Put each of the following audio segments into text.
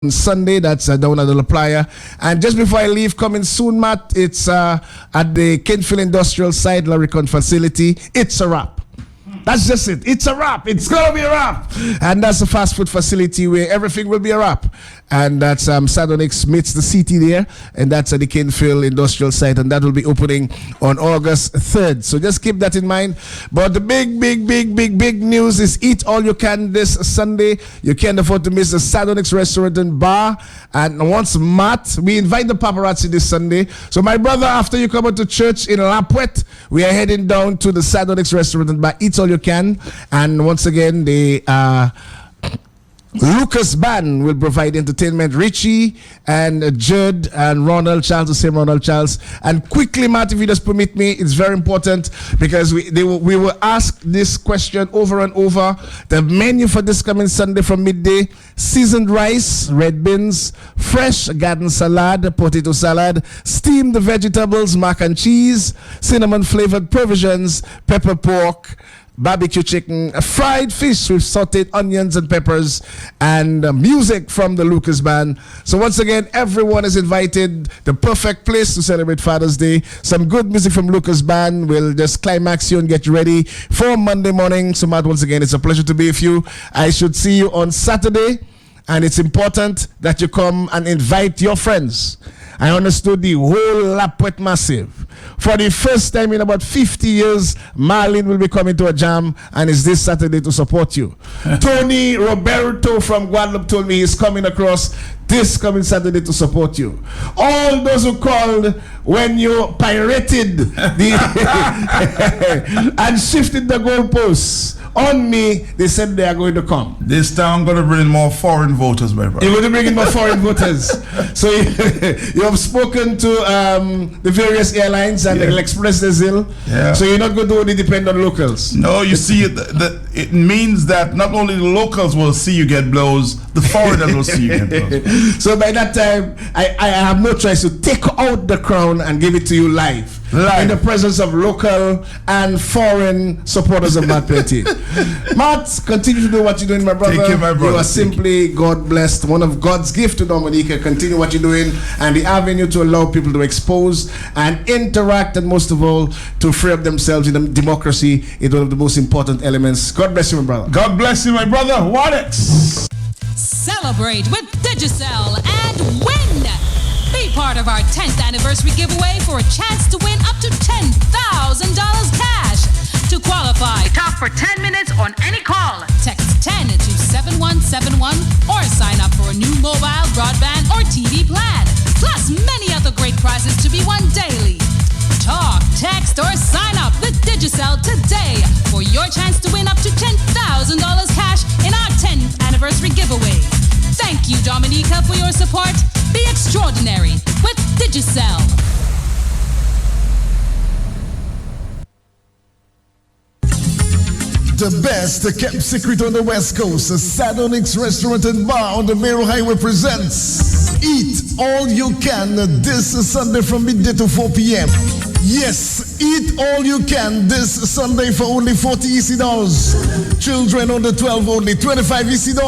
Sunday. That's down at the La Playa. And just before I leave, coming soon, Matt, it's at the Kinfield Industrial Site, Laricon facility. It's a wrap. That's just it. It's a wrap. It's going to be a wrap. And that's a fast food facility where everything will be a wrap. And that's Sadonix meets the city there. And that's at the Kinfield Industrial Site. And that will be opening on August 3rd. So just keep that in mind. But the big news is eat all you can this Sunday. You can't afford to miss the Sadonix restaurant and bar. And once Matt, we invite the paparazzi this Sunday. So my brother, after you come out to church in Lapwet, we are heading down to the Sadonix restaurant and bar. Eat all you can. And once again, the Lucas Band will provide entertainment. Richie and Judd and Ronald Charles, the same Ronald Charles. And quickly, Matt, if you just permit me, it's very important because we will ask this question over and over. The menu for this coming Sunday from midday: seasoned rice, red beans, fresh garden salad, potato salad, steamed vegetables, mac and cheese, cinnamon flavored provisions, pepper pork, barbecue chicken, fried fish with sauteed onions and peppers, and music from the Lucas Band. So once again, everyone is invited. The perfect place to celebrate Father's Day. Some good music from Lucas Band will just climax you and get you ready for Monday morning. So Matt, once again, it's a pleasure to be with you. I should see you on Saturday, and it's important that you come and invite your friends. I understood the whole Lapwet Massive. For the first time in about 50 years, Marlin will be coming to a jam, and it's this Saturday to support you. Tony Roberto from Guadeloupe told me he's coming across this coming Saturday to support you. All those who called when you pirated the and shifted the goalposts on me, they said they are going to come. This time I'm going to bring more foreign voters, my brother. You're going to bring in more foreign voters. So you have spoken to the various airlines and they'll express their zeal. Yeah. So you're not going to only depend on locals. No, you see, it means that not only the locals will see you get blows, the foreigners will see you get blows. So by that time, I have no choice to take out the crown and give it to you live. In the presence of local and foreign supporters of Matt Petty. Matt, continue to do what you're doing, my brother. Thank you, my brother. You are simply God blessed, one of God's gift to Dominica. Continue what you're doing, and the avenue to allow people to expose and interact, and most of all, to free up themselves in a democracy is one of the most important elements. God bless you, my brother. God bless you, my brother. Wadex. Celebrate with Digicel and win! Be part of our 10th anniversary giveaway for a chance to win up to $10,000 cash. To qualify, talk for 10 minutes on any call. Text 10 to 7171 or sign up for a new mobile, broadband, or TV plan. Plus many other great prizes to be won daily. Talk, text, or sign up with Digicel today for your chance to win up to $10,000 cash in our 10th anniversary giveaway. Thank you, Dominica, for your support. Be extraordinary with Digicel. The best kept secret on the West Coast, Sadonix Restaurant and Bar on the Mero Highway presents Eat All You Can this Sunday from midday to 4 p.m. Yes, eat all you can this Sunday for only $40 EC. Children under 12 only $25 EC.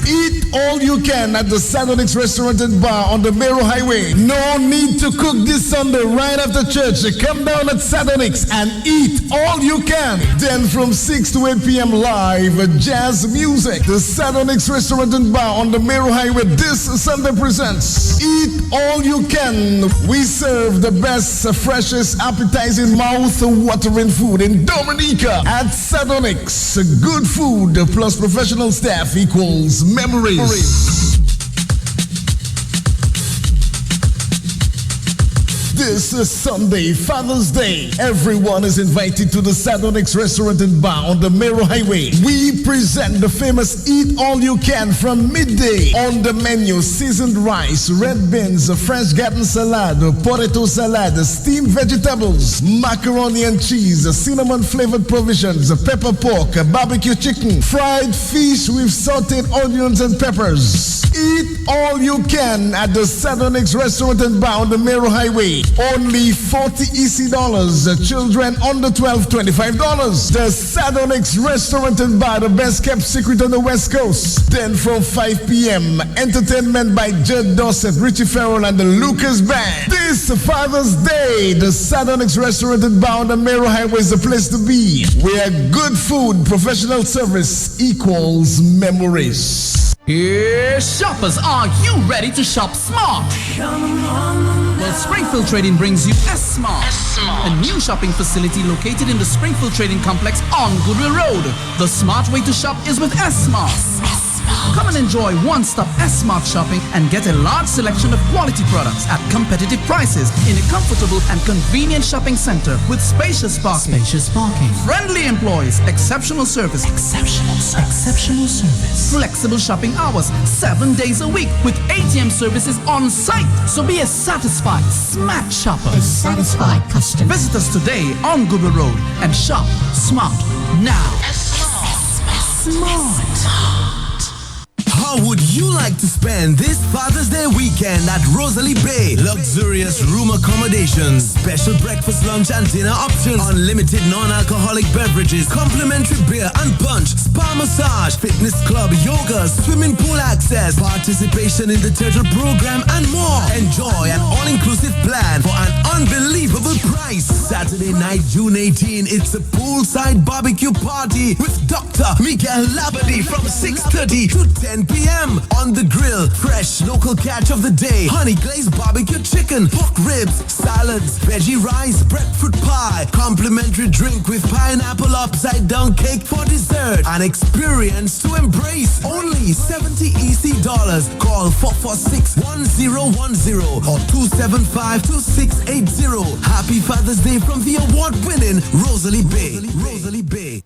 Eat all you can at the Sadonix Restaurant and Bar on the Mero Highway. No need to cook this Sunday right after church. Come down at Sadonix and eat all you can. Then from 6 to 8 p.m. live jazz music. The Sadonix Restaurant and Bar on the Mero Highway this Sunday presents Eat All You Can. We serve the best, freshest, appetizing, mouth-watering food in Dominica at Sadonix. Good food plus professional staff equals memories. This is Sunday, Father's Day. Everyone is invited to the Sadonix Restaurant and Bar on the Mero Highway. We present the famous Eat All You Can from midday. On the menu, seasoned rice, red beans, fresh garden salad, potato salad, steamed vegetables, macaroni and cheese, cinnamon flavored provisions, pepper pork, barbecue chicken, fried fish with sauteed onions and peppers. Eat all you can at the Sadonix restaurant and bar on the Mero Highway. Only 40 EC dollars. Children under 12, $25. The Sadonix restaurant and bar, the best kept secret on the West Coast. Then from 5 p.m. Entertainment by Judd Dorset, Richie Farrell, and the Lucas Band. This Father's Day, the Sadonix restaurant and bar on the Mero Highway is the place to be. Where good food, professional service equals memories. Here, shoppers, are you ready to shop smart? Well, Springfield Trading brings you S-Smart, a new shopping facility located in the Springfield Trading Complex on Goodwill Road. The smart way to shop is with S-Smart. Come and enjoy one-stop S-Smart shopping and get a large selection of quality products at competitive prices in a comfortable and convenient shopping center with spacious parking. Friendly employees, exceptional service. Flexible shopping hours, 7 days a week with ATM services on site. So be a satisfied, smart shopper. A satisfied customer. Visit us today on Goodwill Road and shop smart now. Smart. How would you like to spend this Father's Day weekend at Rosalie Bay? Luxurious room accommodations, special breakfast, lunch and dinner options, unlimited non-alcoholic beverages, complimentary beer and punch, spa massage, fitness club, yoga, swimming pool access, participation in the turtle program and more. Enjoy an all-inclusive plan for an unbelievable price. Saturday night, June 18, it's a poolside barbecue party with Dr. Miguel Labadie from 6:30 to 10 p.m. On the grill, fresh local catch of the day, honey glazed barbecue chicken, pork ribs, salads, veggie rice, breadfruit pie, complimentary drink with pineapple upside down cake for dessert. An experience to embrace. Only 70 EC dollars. Call 446-1010 or 275-2680. Happy Father's Day from the award-winning Rosalie Bay. Rosalie Bay.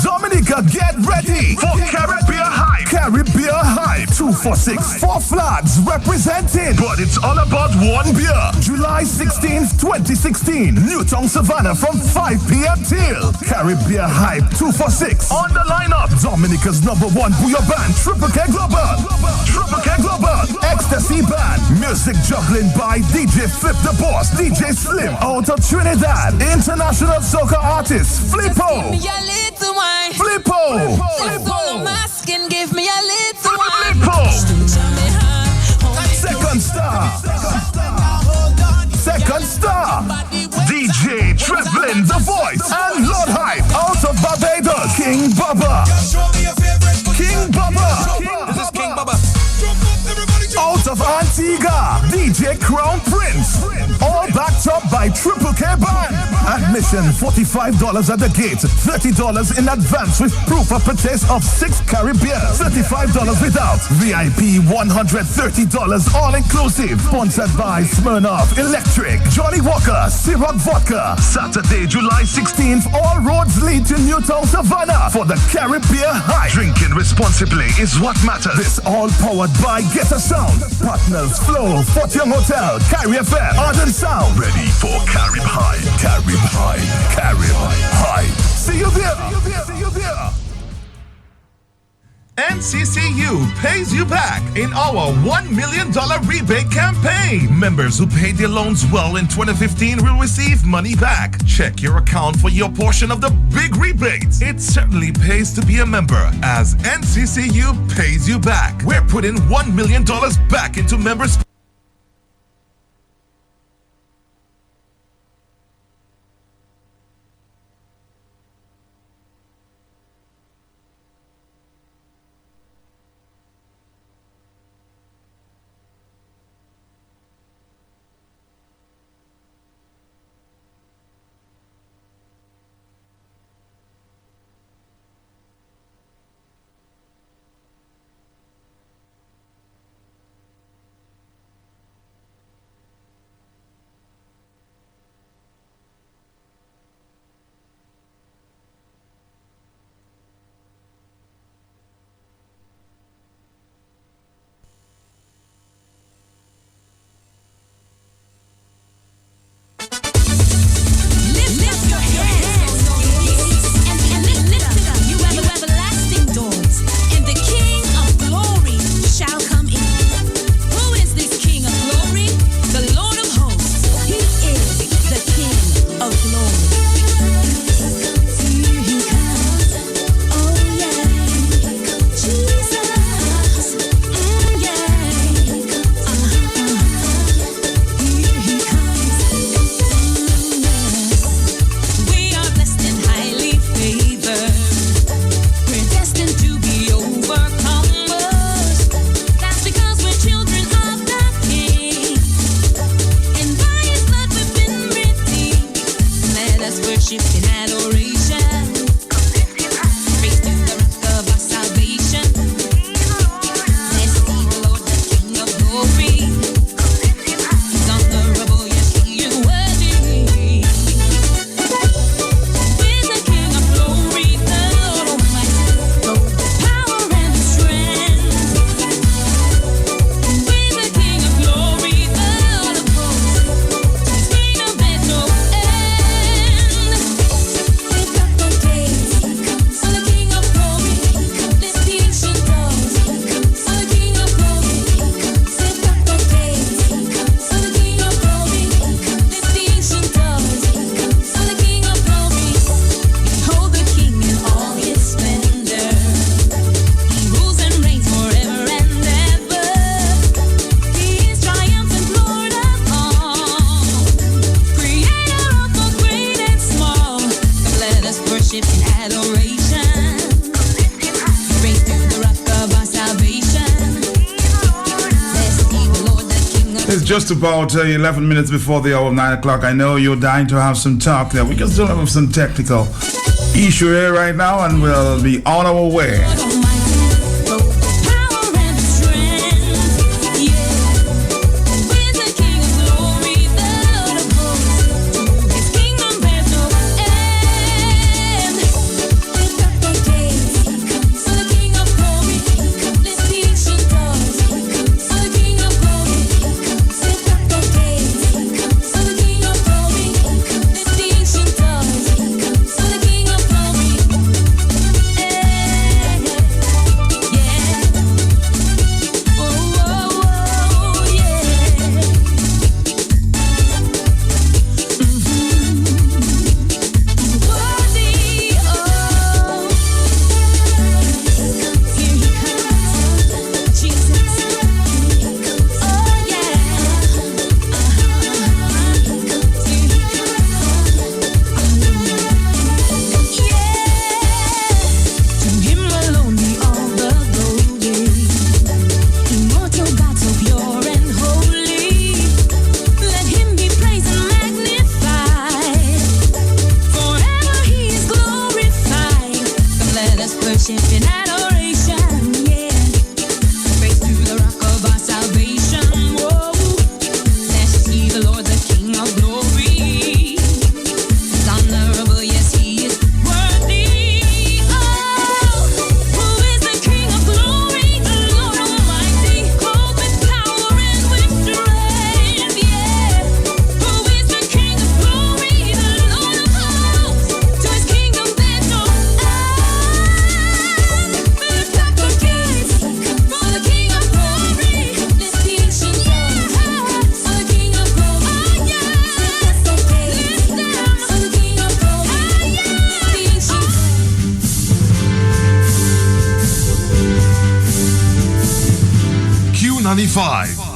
Dominica, get ready for Caribbean Hype. Caribbean Hype 246. 4 flags represented, but it's all about one beer. July 16th, 2016. Newtown Savannah from 5 p.m. till Caribbean Hype 246. On the lineup, Dominica's #1 booyah band, Triple K Global. Triple K Global. Ecstasy Band. Music juggling by DJ Flip the Boss, DJ Slim out of Trinidad. International soca artist, Flippo. Flippo! Give me a little wine. Flippo! Second star. DJ Treblin, The Voice, and Lord Hype out of Barbados. King Bubba. This is King Bubba. Out of Antigua, DJ Crown Prince. All backed up by Triple K Band. Admission $45 at the gate, $30 in advance with proof of purchase of 6 Caribbean, $35 without. VIP $130 all inclusive. Sponsored by Smirnoff Electric, Johnny Walker, Ciroc Vodka. Saturday, July 16th, all roads lead to Newtown Savannah for the Caribbean High. Drinking responsibly is what matters. This all powered by Get a Sound. Partners Flow, Fort Young Hotel, Carry FM, Arden Sound. Ready for Carib High. Carib High. Carib High. See you there. NCCU pays you back in our $1 million rebate campaign. Members who paid their loans well in 2015 will receive money back. Check your account for your portion of the big rebates. It certainly pays to be a member, as NCCU pays you back. We're putting $1 million back into members' It's just about 11 minutes before the hour of 9 o'clock. I know you're dying to have some talk there. We can still have some technical issue here right now, and we'll be on our way.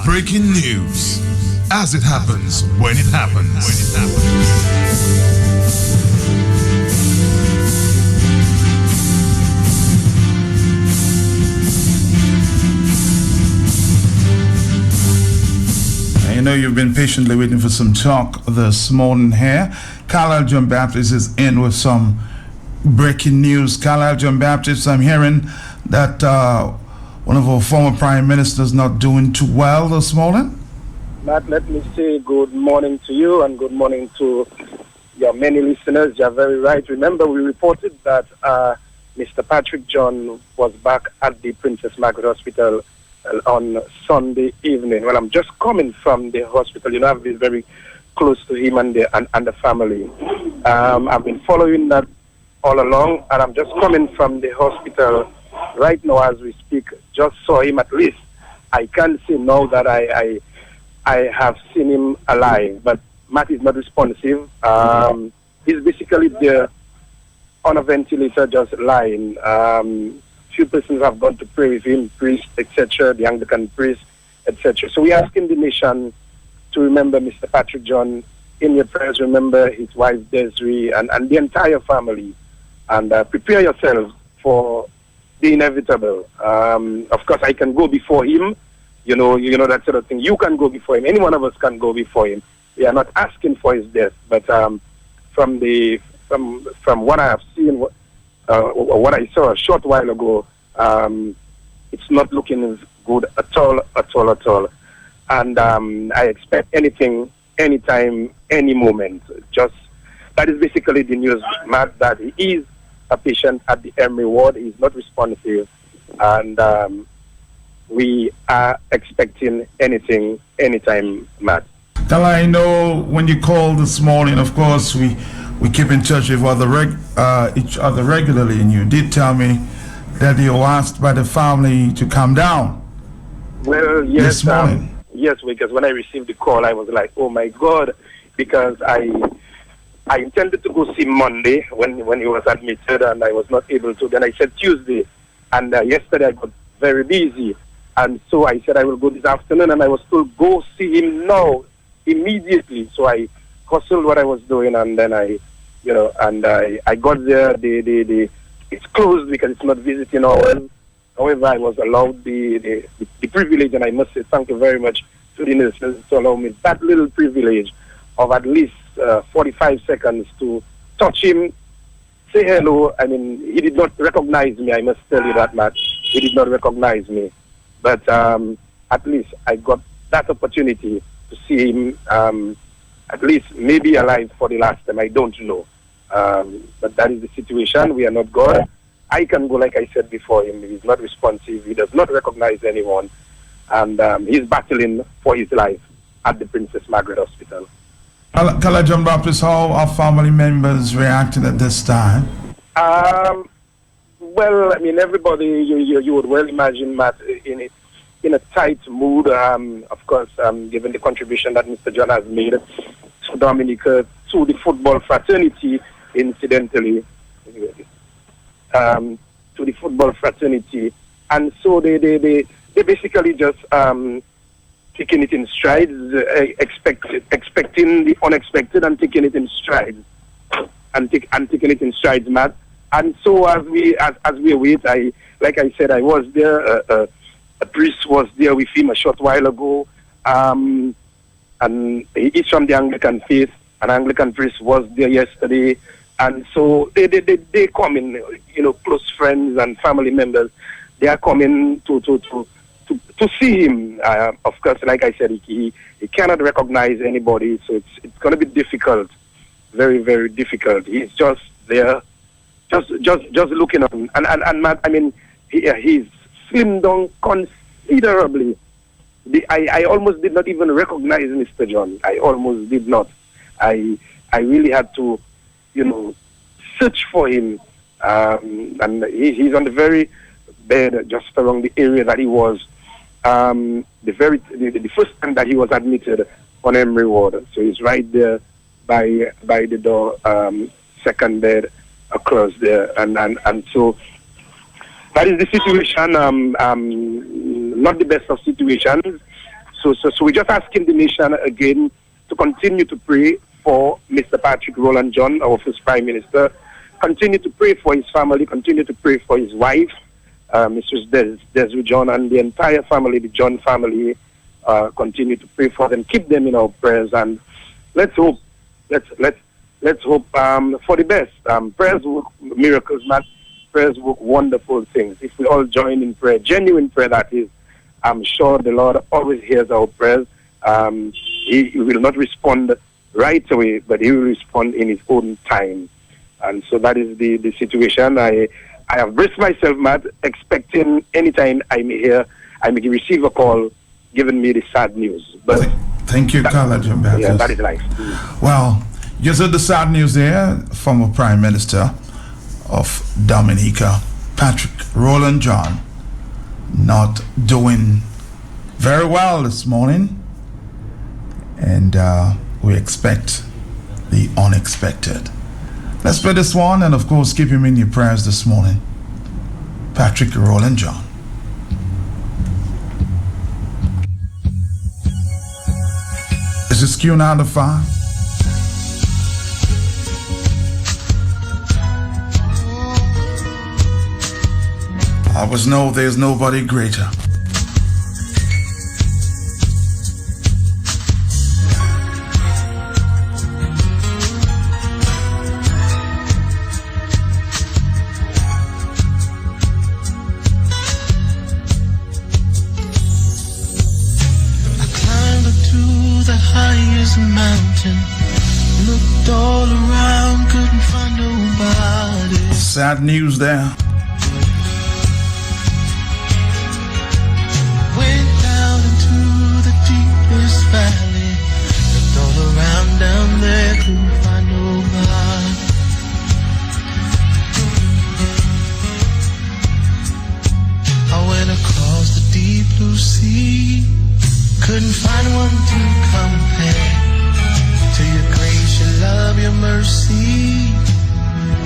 Breaking news. As it happens, when it happens. I know you've been patiently waiting for some talk this morning here. Carlisle John Baptist is in with some breaking news. Carlisle John Baptist, I'm hearing that one of our former prime ministers not doing too well this morning. Matt, let me say good morning to you and good morning to your many listeners. You're very right. Remember, we reported that Mr. Patrick John was back at the Princess Margaret Hospital on Sunday evening. Well, I'm just coming from the hospital. You know, I've been very close to him and the family. I've been following that all along, and I'm just coming from the hospital right now as we speak. Just saw him. At least I can say now that I have seen him alive, but Matt is not responsive. He's basically there on a ventilator, just lying. Few persons have gone to pray with him, priest, etc., the Anglican priest, etc. So we are asking the nation to remember Mr. Patrick John in your prayers. Remember his wife Desiree and the entire family, and prepare yourselves for the inevitable. Of course, I can go before him. You know that sort of thing. You can go before him. Any one of us can go before him. We are not asking for his death, but from what I have seen, what I saw a short while ago, it's not looking good at all. And I expect anything, anytime, any moment. Just that is basically the news, Matt, that he is a patient at the Emory ward. He's not responsive, and we are expecting anything, anytime, Matt. Tell I know when you called this morning, of course, we keep in touch with each other regularly, and you did tell me that you were asked by the family to come down. Well, yes, this morning. Yes, because when I received the call, I was like, oh my God, because I intended to go see Monday when he was admitted, and I was not able to. Then I said Tuesday, and yesterday I got very busy, and so I said I will go this afternoon, and I was told go see him now, immediately. So I hustled what I was doing, and then I got there. It's closed because it's not visiting hours. However, I was allowed the privilege, and I must say thank you very much to the nurses to allow me that little privilege of at least 45 seconds to touch him, say hello. I mean, he did not recognize me. I must tell you that, Matt. He did not recognize me. But at least I got that opportunity to see him, at least maybe alive for the last time. I don't know. But that is the situation. We are not God. I can go, like I said before him. He's not responsive. He does not recognize anyone. And he's battling for his life at the Princess Margaret Hospital. Kala John Baptist, how are family members reacting at this time? Well, I mean, everybody, you would well imagine, Matt, in a tight mood, of course, given the contribution that Mr. John has made to Dominica, to the football fraternity, incidentally, to the football fraternity. And so they basically just taking it in strides, expecting the unexpected and taking it in strides, and taking it in strides, Matt. And so as we wait, like I said, I was there. A priest was there with him a short while ago, and he's from the Anglican faith. An Anglican priest was there yesterday, and so they come in, close friends and family members. They are coming to see him. Of course, like I said, he cannot recognize anybody, so it's going to be difficult, very, very difficult. He's just there, just looking on, and Matt, I mean, he's slimmed down considerably. I almost did not even recognize Mr. John. I almost did not. I really had to, search for him, and he's on the very bed, just around the area that he was. The first time that he was admitted on Emory Ward, so he's right there by the door, second bed across there, and so that is the situation. Not the best of situations. So we're just asking the nation again to continue to pray for Mr. Patrick Roland John, our first Prime Minister. Continue to pray for his family. Continue to pray for his wife, Mrs. Desiree John, and the entire family, the John family. Continue to pray for them. Keep them in our prayers, and let's hope. Let's hope for the best. Prayers work miracles, man. Prayers work wonderful things. If we all join in prayer, genuine prayer, that is, I'm sure the Lord always hears our prayers. He will not respond right away, but he will respond in his own time. And so that is the situation. I have braced myself, Matt, expecting anytime I may receive a call giving me the sad news. But thank you, Carla John Baptist. Yeah, that is life. Well, you heard the sad news there, former Prime Minister of Dominica, Patrick Roland John, not doing very well this morning, and we expect the unexpected. Let's play this one, and of course keep him in your prayers this morning. Patrick Roland John. Is this Q95? I always know there's nobody greater. Mountain, looked all around, couldn't find nobody. Sad news there. Went down into the deepest valley, looked all around down there, couldn't find nobody. I went across the deep blue sea, couldn't find one to compare to your grace, your love, your mercy.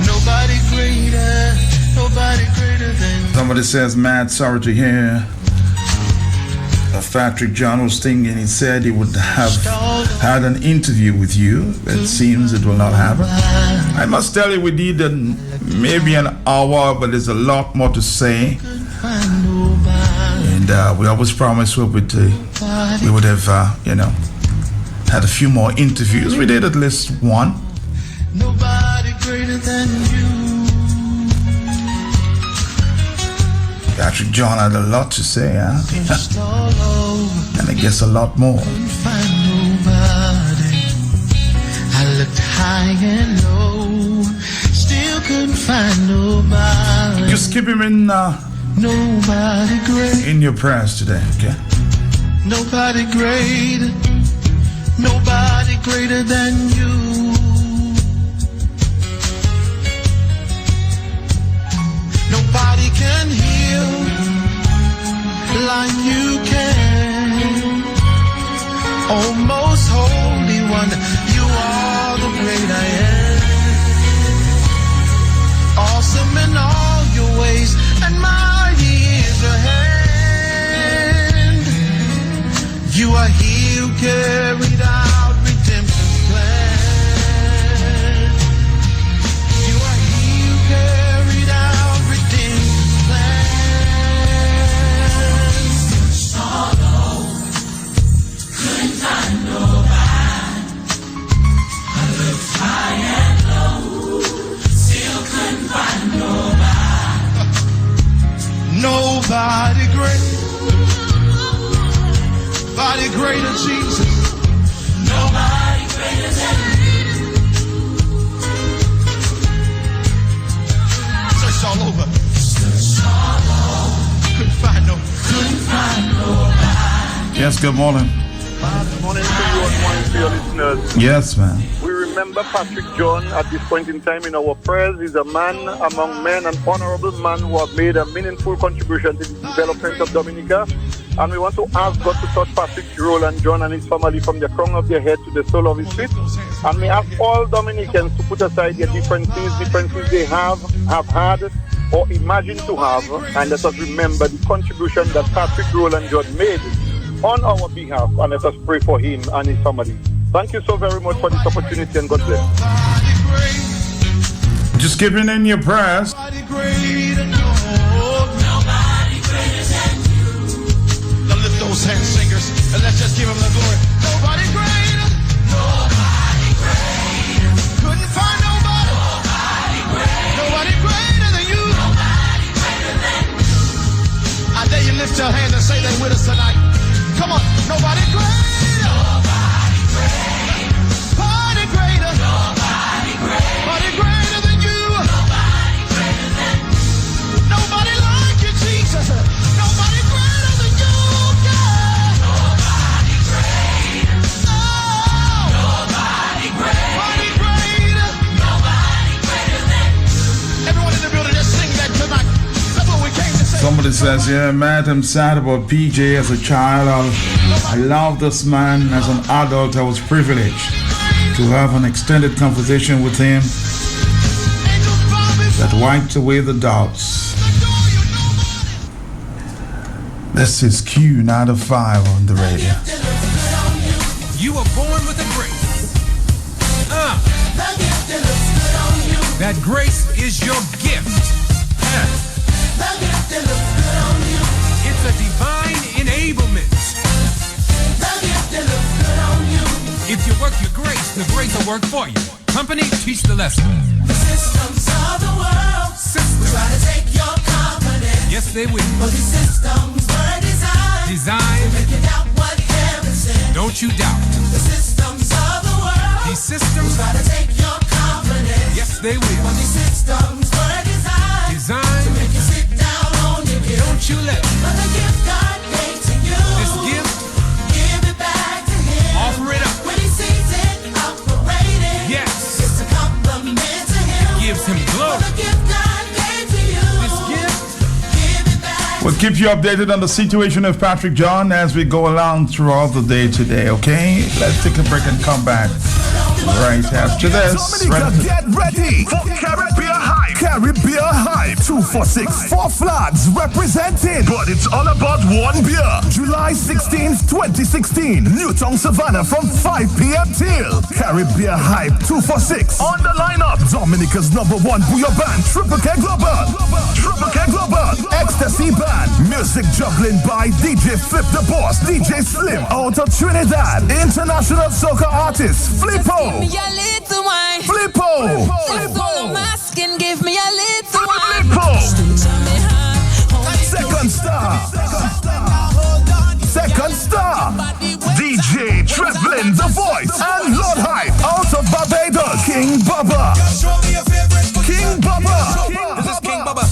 Nobody greater than. Somebody says, Matt, sorry to hear Patrick John was thinking, he said he would have had an interview with you. It seems it will not happen. I must tell you, we did maybe an hour, but there's a lot more to say. And we always promised we would have, had a few more interviews. We did at least one. Nobody greater than you. Patrick John had a lot to say, huh? Just all over. And I guess a lot more. Couldn't find nobody. I looked high and low. Still couldn't find nobody. Just keep him in Nobody great. in your prayers today, okay? Nobody greater. Nobody greater than you. Nobody can heal like you can. Oh, most holy one, you are the great I am. Awesome in all your ways, and mighty is your hand. You are he who carried out redemption's plan. You are he who carried out redemption's plan. Sorrow, couldn't find nobody. I looked high and low, still couldn't find nobody. Nobody great. Nobody greater, Jesus. Nobody greater than you. Search all over. Search all over, Couldn't find no. couldn't find nobody. Yes, good morning. Good morning to you and morning to your listeners. Yes, man. We remember Patrick John at this point in time in our prayers. He's a man among men, an honorable man who has made a meaningful contribution to the development of Dominica. And we want to ask God to touch Patrick, Roland John and his family from the crown of their head to the sole of his feet. And we ask all Dominicans to put aside their differences they have had or imagine to have, and let us remember the contribution that Patrick, Roland John made on our behalf, and let us pray for him and his family. Thank you so very much for this opportunity, and God bless. Nobody great. Just keep it in your prayers. Nobody greater. No. Nobody greater than you. Now lift those hands, singers, and let's just give him the glory. Nobody greater. Nobody greater. Couldn't find nobody. Nobody greater. Nobody greater than you. Nobody greater than you. I dare you lift your hand and say that with us tonight. Come on. Nobody greater. Nobody greater. Nobody greater. Nobody greater. Nobody greater than you. Nobody greater than you. Nobody like you, Jesus. Nobody greater than you, God. Nobody greater. Oh. Nobody greater. Nobody greater. Nobody greater than you. Everyone in the building, just sing that tonight. That's what we came to say. Somebody says, yeah, Matt, I'm sad about PJ as a child. I love this man. As an adult, I was privileged to have an extended conversation with him that wiped away the doubts. This is Q95 on the radio. You were born with a grace. That grace is your gift. It's a divine enablement. If you work your grace, the grace will work for you. Company, teach the lesson. The systems of the world Systems. try to take your confidence. Yes, they will. But these systems were designed Designed, make you doubt what heaven said. don't you doubt. The systems of the world These systems, try to take your confidence. yes, they But will. these systems were designed Designed, make you sit down on your gift. don't you let But the gift God gave to you, this gift, give it back to Him. offer it up. When He sees it operating, Yes, it's a compliment to Him. gives him For glory. the gift God gave to you, This gift, give it back. We'll keep you updated on the situation of Patrick John as we go along throughout the day today, okay? Let's take a break and come back right after this. Dominica, get ready for Caribbean Hype. Caribbean Hype 246. 4 flags represented, but it's all about one beer. July 16th, 2016. Newtown Savannah from 5 p.m. till. Caribbean Hype 246. On the lineup, Dominica's #1 booyah band, Triple K Global. Triple K Global. Ecstasy Band. Music juggling by DJ Flip the Boss, DJ Slim out of Trinidad. International soca artist, Flippo. Give me a little wine. Flippo. That's all I'm asking. Give me a little wine. Flippo. Tell me how. Second star. Second star. DJ Treblin, The Voice, and Lord Hype out of Barbados. King Bubba. King Bubba. This is King Bubba.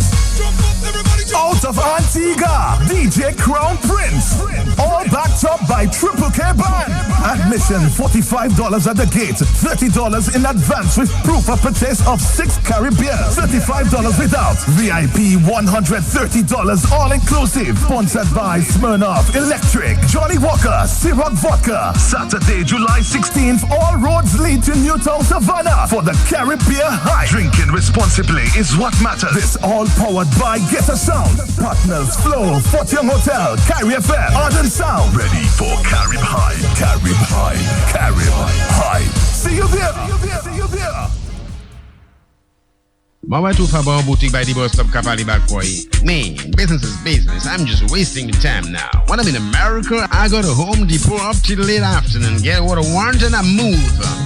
Out of Antigua, DJ Crown Prince. All backed up by Triple K Band. Admission $45 at the gate, $30 in advance with proof of purchase of 6 Caribbean, $35 without. VIP $130 all inclusive. Sponsored by Smirnoff Electric, Johnny Walker, Ciroc Vodka. Saturday, July 16th, all roads lead to Newtown Savannah for the Caribbean Hype. Drinking responsibly is what matters. This all powered by Get a Sound. Partners Flow, Fort Young Hotel, Carry FM, Arden Sound. Ready for Carib High, Carib High, Carib High. See you there. See you there. Mama too far about boutique by the bus stop Kapali back boy. Man, business is business. I'm just wasting the time now. When I'm in America, I go to Home Depot up till late afternoon, get what I want and I move.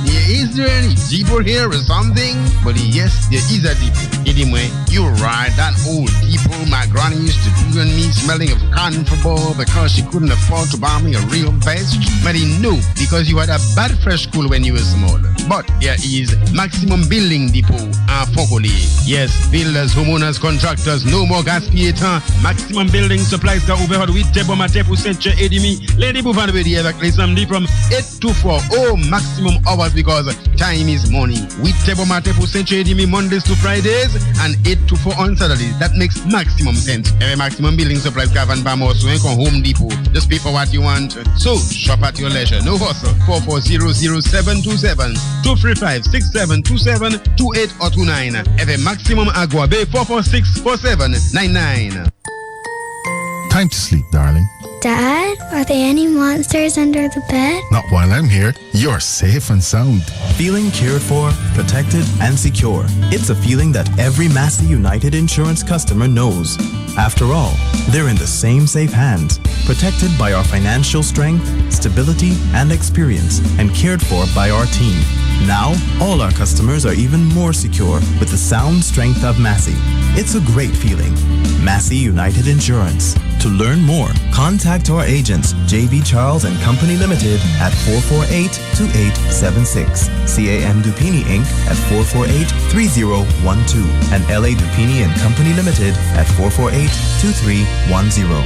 Yeah, is there any depot here or something? But yes, there is a depot. Anyway, you're right, that old depot my granny used to do and me smelling of comfortable because she couldn't afford to buy me a real vest. But he knew because you had a bad fresh school when you were small. But there is Maximum Building Depot and Fokoli. Yes, builders, homeowners, contractors, no more gaspillation. Maximum Building Supplies ka overhead with Tebo Mate pour Saint Edimi. Lady Boufan with the avec les samedis from 8 to 4. Oh, maximum hours because time is money. With Tebo Mate pour Saint Edimi Mondays to Fridays and 8 to 4 on Saturdays. That makes maximum sense. Every Maximum Building Supplies ka van pa more so on Home Depot. Just pay for what you want. So, shop at your leisure. No hustle. 44000727 2356727 28 or 29. Every Maximum Agua Bay 4464799. Time to sleep, darling. Dad, are there any monsters under the bed? Not while I'm here. You're safe and sound. Feeling cared for, protected, and secure. It's a feeling that every Massey United Insurance customer knows. After all, they're in the same safe hands, protected by our financial strength, stability, and experience, and cared for by our team. Now, all our customers are even more secure with the sound strength of Massey. It's a great feeling. Massey United Insurance. To learn more, contact our agents, J.B. Charles and Company Limited at 448-2876, CAM Dupini Inc. at 448-3012, and L.A. Dupini and Company Limited at 448-2310.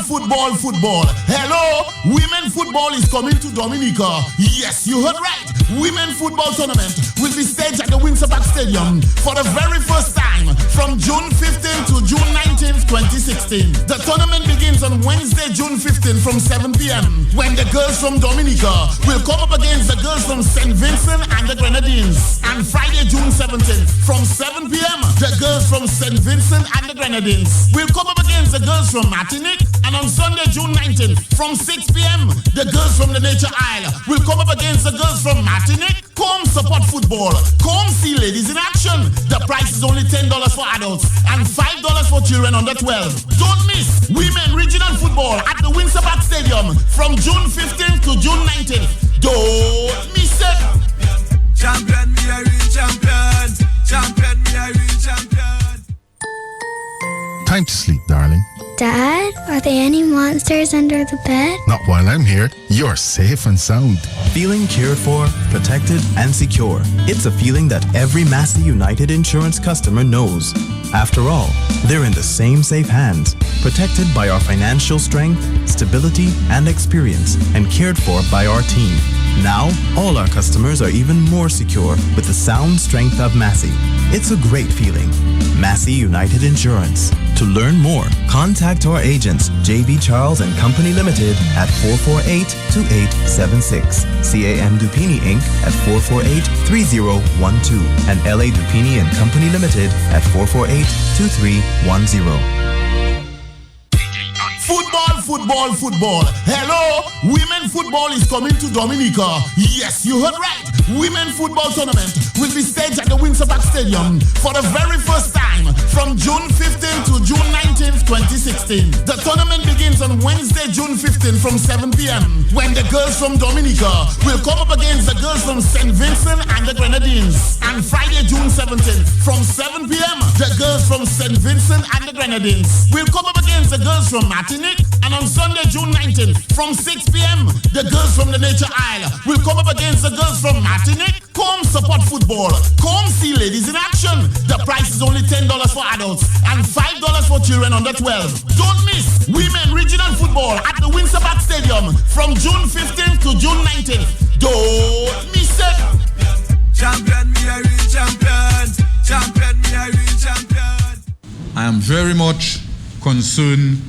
Football. Hello, women football is coming to Dominica. Yes, you heard right. Women football tournament will be staged at the Windsor Park Stadium for the very first time from June 15th to June 19th, 2016. The tournament begins on Wednesday, June 15th from 7 p.m. when the girls from Dominica will come up against the girls from St. Vincent and the Grenadines. And Friday, June 17th from 7 p.m. the girls from St. Vincent and the Grenadines will come up against the girls from Martinique. And on Sunday, June 19th, from 6 p.m., the girls from the Nature Isle will come up against the girls from Martinique. Come support football. Come see ladies in action. The price is only $10 for adults and $5 for children under 12. Don't miss Women Regional Football at the Windsor Park Stadium from June 15th to June 19th. Don't miss it. Champion, me a real champion. Champion, me a real champion. Time to sleep, darling. Dad, are there any monsters under the bed? Not while I'm here. You're safe and sound. Feeling cared for, protected, and secure. It's a feeling that every Massey United Insurance customer knows. After all, they're in the same safe hands, protected by our financial strength, stability, and experience, and cared for by our team. Now, all our customers are even more secure with the sound strength of Massey. It's a great feeling. Massey United Insurance. To learn more, contact our agents, JB Charles and Company Limited at 448-2876, CAM Dupini Inc. at 448-3012, and LA Dupini and Company Limited at 448-2310. Football. Hello, women football is coming to Dominica. Yes, you heard right. Women football tournament will be staged at the Windsor Park Stadium for the very first time from June 15th to June 19th, 2016. The tournament begins on Wednesday, June 15th from 7 p.m. when the girls from Dominica will come up against the girls from St. Vincent and the Grenadines. And Friday, June 17th from 7 p.m. the girls from St. Vincent and the Grenadines will come up against the girls from Martinique. And on Sunday, June 19th, from 6 p.m., the girls from the Nature Isle will come up against the girls from Martinique. Come support football. Come see ladies in action. The price is only $10 for adults and $5 for children under 12. Don't miss Women Regional Football at the Windsor Park Stadium from June 15th to June 19th. Don't miss it. Champion, me a real champion. Champion, me a real champion. I am very much concerned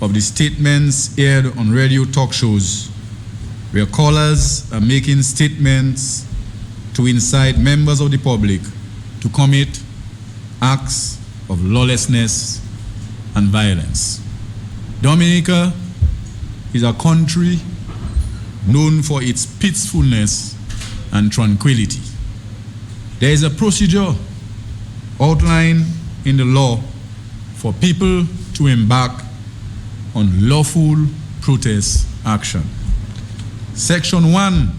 of the statements aired on radio talk shows where callers are making statements to incite members of the public to commit acts of lawlessness and violence. Dominica is a country known for its peacefulness and tranquility. There is a procedure outlined in the law for people to embark on lawful protest action. Section 1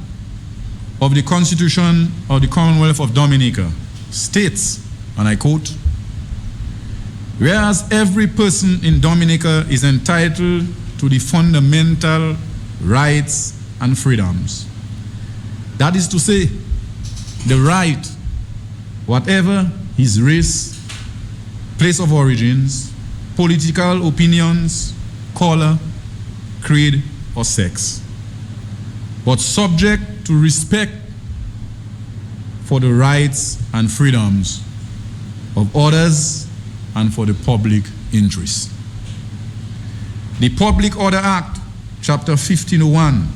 of the Constitution of the Commonwealth of Dominica states, and I quote, "Whereas every person in Dominica is entitled to the fundamental rights and freedoms." That is to say, the right, whatever his race, place of origins, political opinions, color, creed, or sex, but subject to respect for the rights and freedoms of others and for the public interest. The Public Order Act, Chapter 1501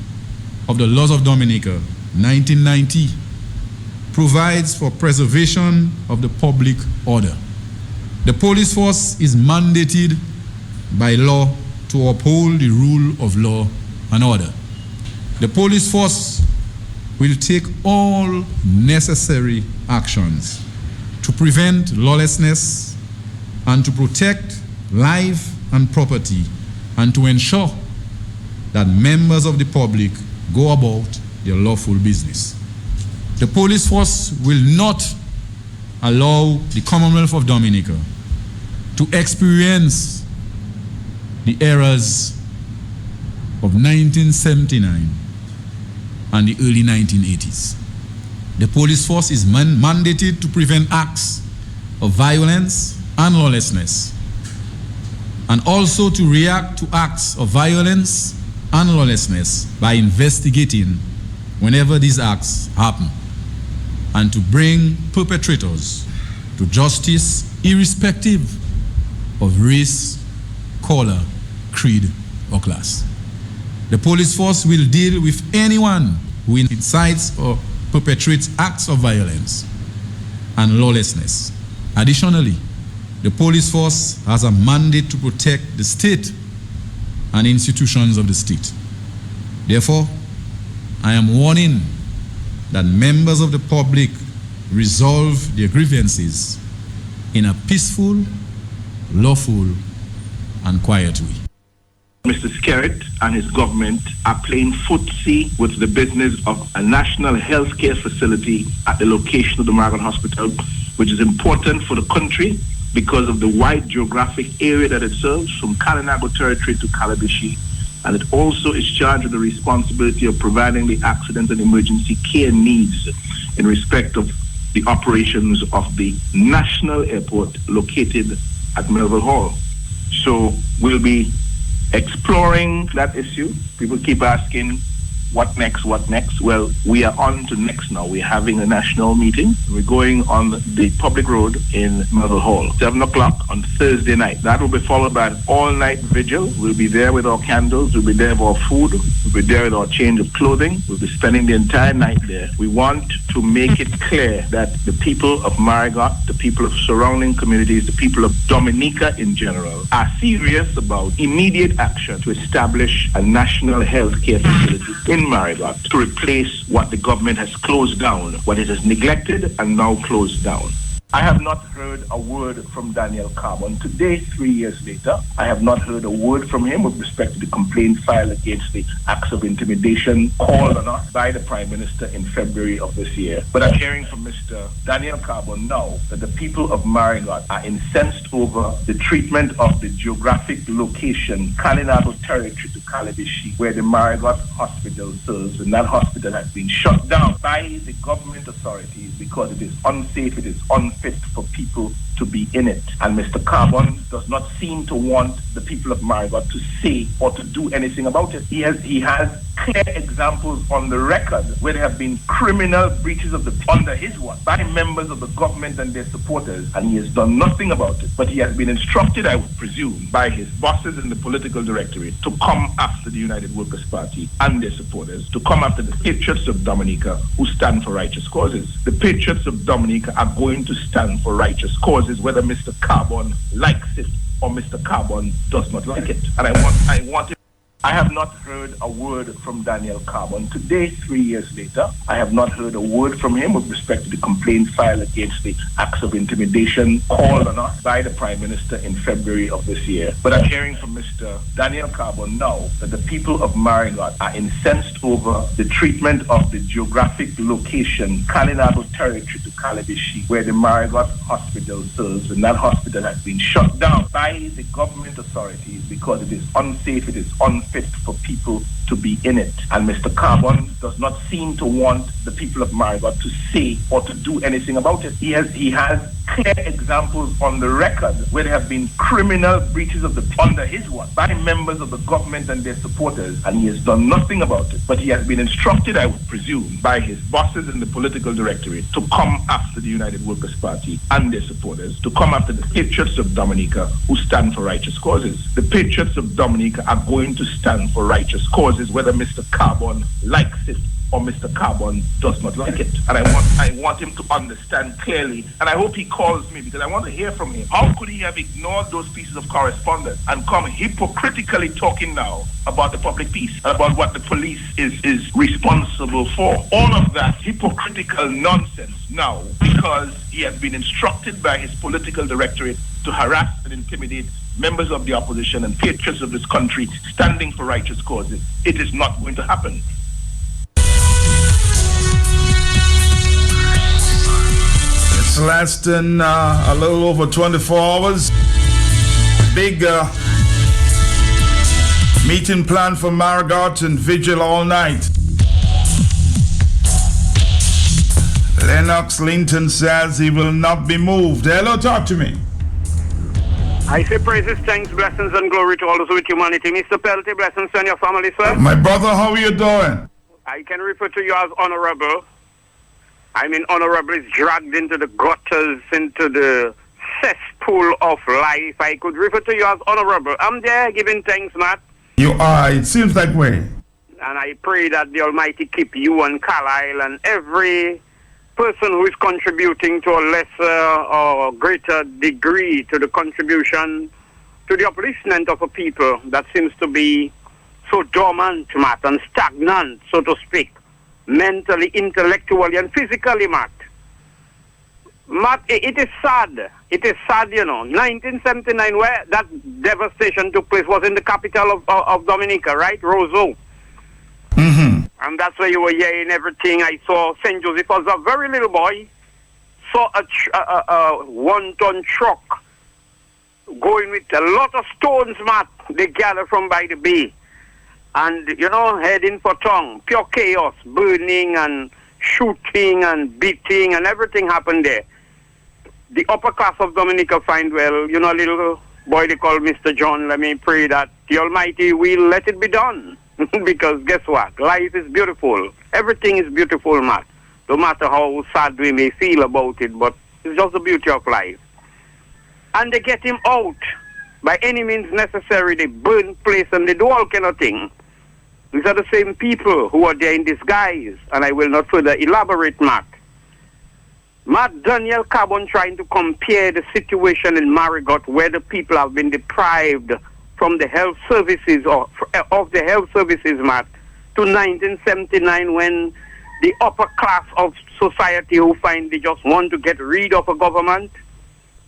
of the Laws of Dominica, 1990, provides for preservation of the public order. The police force is mandated by law to uphold the rule of law and order. The police force will take all necessary actions to prevent lawlessness and to protect life and property and to ensure that members of the public go about their lawful business. The police force will not allow the Commonwealth of Dominica to experience the errors of 1979 and the early 1980s. The police force is mandated to prevent acts of violence and lawlessness, and also to react to acts of violence and lawlessness by investigating whenever these acts happen, and to bring perpetrators to justice irrespective of race, color, creed, or class. The police force will deal with anyone who incites or perpetrates acts of violence and lawlessness. Additionally, the police force has a mandate to protect the state and institutions of the state. Therefore, I am warning that members of the public resolve their grievances in a peaceful, lawful, and quiet way. Mr. Skerritt and his government are playing footsie with the business of a national healthcare facility at the location of the Margaret Hospital, which is important for the country because of the wide geographic area that it serves from Kalinago territory to Calabishi, and it also is charged with the responsibility of providing the accident and emergency care needs in respect of the operations of the national airport located at Melville Hall. So we'll be exploring that issue. People keep asking, What next? Well, we are on to next now. We're having a national meeting. We're going on the public road in Melville Hall, 7 o'clock on Thursday night. That will be followed by an all-night vigil. We'll be there with our candles. We'll be there with our food. We'll be there with our change of clothing. We'll be spending the entire night there. We want to make it clear that the people of Marigot, the people of surrounding communities, the people of Dominica in general, are serious about immediate action to establish a national health care facility in Marigot to replace what the government has closed down, what it has neglected and now closed down. I have not heard a word from Daniel Carbon. Today, 3 years later, I have not heard a word from him with respect to the complaint filed against the acts of intimidation called on us by the Prime Minister in February of this year. But I'm hearing from Mr. Daniel Carbon now that the people of Marigot are incensed over the treatment of the geographic location, Kalinago territory to Calabishi, where the Marigot Hospital serves, and that hospital has been shut down by the government authorities because it is unsafe, it is unfit for people to be in it. And Mr. Carbon does not seem to want the people of Marigot to say or to do anything about it. He has clear examples on the record where there have been criminal breaches of the under his watch by members of the government and their supporters, and he has done nothing about it. But he has been instructed, I would presume, by his bosses in the political directorate to come after the United Workers' Party and their supporters, to come after the patriots of Dominica who stand for righteous causes. The patriots of Dominica are going to stand for righteous causes, whether Mr. Carbon likes it or Mr. Carbon does not like it. And I want it. I have not heard a word from Daniel Carbon. Today, 3 years later, I have not heard a word from him with respect to the complaint filed against the acts of intimidation called on us by the Prime Minister in February of this year. But I'm hearing from Mr. Daniel Carbon now that the people of Marigot are incensed over the treatment of the geographic location, Kalinago territory to Calabishi, where the Marigot Hospital serves, and that hospital has been shut down by the government authorities because it is unsafe, it is unfit for people to be in it. And Mr. Carbon does not seem to want the people of Marigot to say or to do anything about it. He has clear examples on the record where there have been criminal breaches of the under his watch by members of the government and their supporters, and he has done nothing about it. But he has been instructed, I would presume, by his bosses in the political directorate to come after the United Workers' Party and their supporters, to come after the patriots of Dominica who stand for righteous causes. The patriots of Dominica are going to stand for righteous causes, whether Mr. Carbon likes it or Mr. Carbon does not like it. And I want him to understand clearly, and I hope he calls me because I want to hear from him. How could he have ignored those pieces of correspondence and come hypocritically talking now about the public peace, about what the police is responsible for? All of that hypocritical nonsense now because he has been instructed by his political directorate to harass and intimidate members of the opposition and patriots of this country standing for righteous causes. It is not going to happen. It's less than a little over 24 hours. Big meeting planned for Marigot and vigil all night. Lennox Linton says he will not be moved. Hello, talk to me. I say praises, thanks, blessings, and glory to all those with humanity. Mr. Pelty, blessings to your family, sir. My brother, how are you doing? I can refer to you as honorable. I mean, honorable is dragged into the gutters, into the cesspool of life. I could refer to you as honorable. I'm there giving thanks, Matt. You are. It seems that way. And I pray that the Almighty keep you and Carlisle and every person who is contributing to a lesser or greater degree to the contribution to the upliftment of a people that seems to be so dormant, Matt, and stagnant, so to speak, mentally, intellectually, and physically, Matt. Matt, it is sad. It is sad, you know. 1979, where that devastation took place, was in the capital of Dominica, right? Roseau. Mm-hmm. And that's where you were hearing everything. I saw St. Joseph was a very little boy, saw a one-ton truck going with a lot of stones, Matt, they gathered from by the bay. And, you know, heading for town, pure chaos, burning and shooting and beating and everything happened there. The upper class of Dominica find, well, you know, a little boy they call Mr. John, let me pray that the Almighty will let it be done. Because guess what? Life is beautiful. Everything is beautiful, Matt. No matter how sad we may feel about it, but it's just the beauty of life. And they get him out by any means necessary. They burn place and they do all kind of things. These are the same people who are there in disguise, and I will not further elaborate, Matt. Daniel Carbon trying to compare the situation in Marigot, where the people have been deprived from the health services or of the health services, Matt, to 1979, when the upper class of society who find they just want to get rid of a government,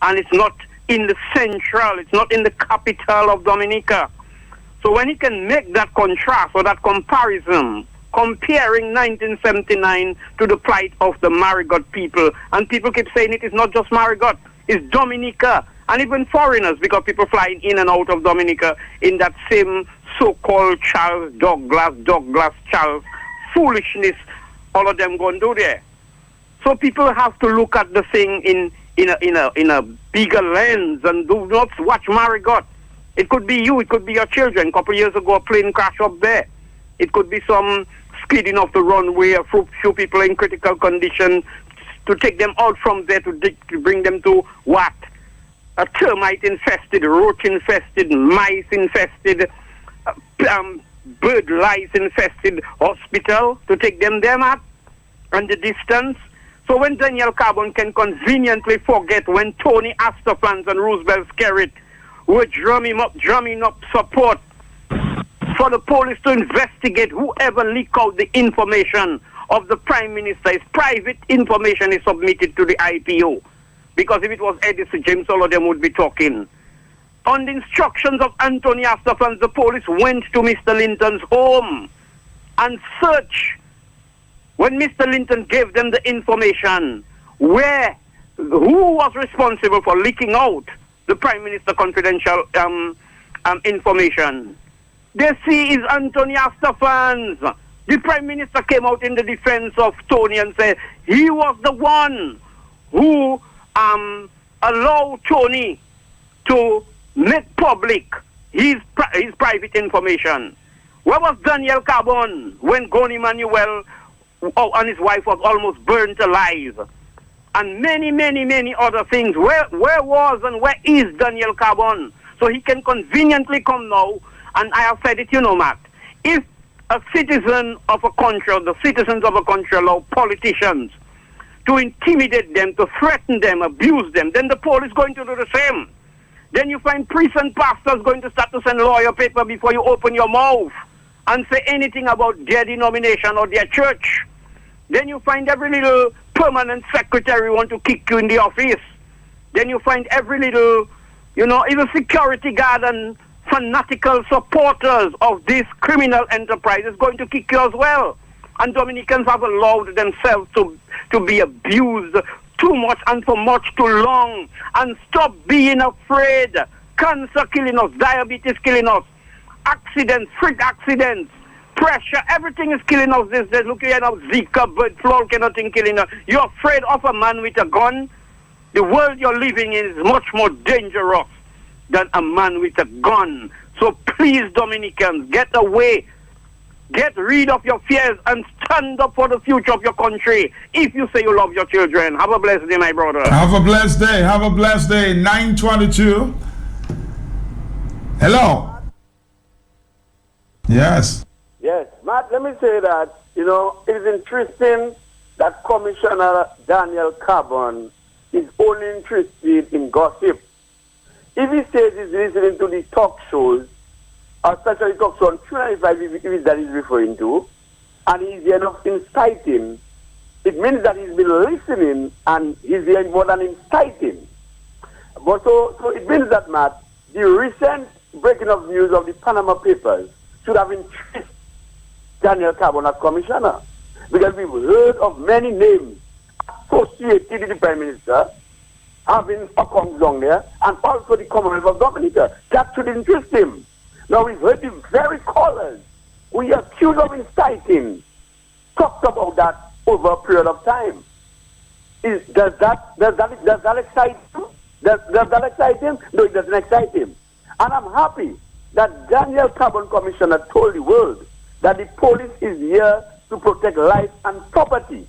and it's not in the central, it's not in the capital of Dominica. So when he can make that contrast or that comparison, comparing 1979 to the plight of the Marigot people, and people keep saying it is not just Marigot, it's Dominica, and even foreigners, because people flying in and out of Dominica in that same so-called Charles Charles foolishness, all of them going to do there. So people have to look at the thing in a bigger lens and do not watch Marigot. It could be you, it could be your children. A couple of years ago, a plane crash up there. It could be some skidding off the runway, a few people in critical condition, to take them out from there to bring them to what? A termite-infested, roach-infested, mice-infested, bird lice-infested hospital, to take them there, Matt, and the distance. So when Daniel Carbon can conveniently forget when Tony Astafans and Roosevelt Skerritt were drumming up support for the police to investigate whoever leaked out the information of the Prime Minister. His private information is submitted to the IPO. Because if it was Edison James, all of them would be talking. On the instructions of Anthony Astafans, the police went to Mr. Linton's home and searched. When Mr. Linton gave them the information, who was responsible for leaking out the Prime Minister confidential information? They see is Anthony Astafans. The Prime Minister came out in the defense of Tony and said he was the one who allowed Tony to make public his private information. Where was Daniel Carbon when Goni Manuel and his wife was almost burnt alive? And many other things. Where was and where is Daniel Carbon? So he can conveniently come now, and I have said it, Matt. If a citizen of a country, or the citizens of a country allow politicians to intimidate them, to threaten them, abuse them, then the police is going to do the same. Then you find priests and pastors going to start to send lawyer paper before you open your mouth and say anything about their denomination or their church. Then you find every little permanent secretary want to kick you in the office. Then you find every little, even security guard and fanatical supporters of this criminal enterprise is going to kick you as well. And Dominicans have allowed themselves to be abused too much and for much too long. And stop being afraid. Cancer killing us, diabetes killing us, accidents, freak accidents, pressure, everything is killing us these days. Look here now, Zika, bird flu, all kind of thing killing us. You're afraid of a man with a gun? The world you're living in is much more dangerous than a man with a gun. So please, Dominicans, get away. Get rid of your fears and stand up for the future of your country. If you say you love your children, have a blessed day, my brother. Have a blessed day. Have a blessed day. 9:22. Hello. Yes. Yes, Matt, let me say that, it's interesting that Commissioner Daniel Carbon is only interested in gossip. If he says he's listening to the talk shows, especially talk show on 295, if that he's referring to, and he's enough inciting, it means that he's been listening and he's hearing more than inciting. But so it means that, Matt, the recent breaking of news of the Panama Papers should have intrigued Daniel Carbon as commissioner, because we've heard of many names associated with the Prime Minister having accounts down there, and also the Commonwealth of Dominica. That should interest him. Now we've heard the very callers we are accused of inciting talked about that over a period of time. Does that excite him? Does that excite him? No, it doesn't excite him. And I'm happy that Daniel Carbon Commissioner told the world that the police is here to protect life and property.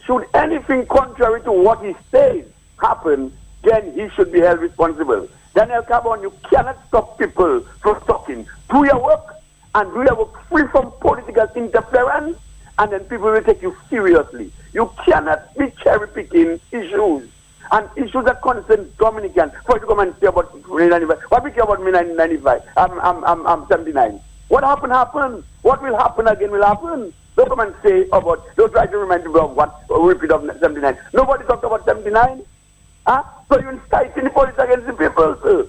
Should anything contrary to what he says happen, then he should be held responsible. Daniel Carbon, you cannot stop people from talking. Do your work, and do your work free from political interference, and then people will take you seriously. You cannot be cherry-picking issues, and issues that concern Dominicans. For you to come and say about 1995, what we care about me 1995? I'm 79. What happened? What will happen again will happen. Don't come and say about, don't try to remind people of what, repeat of 79. Nobody talked about 79. So you're inciting the police against the people, sir.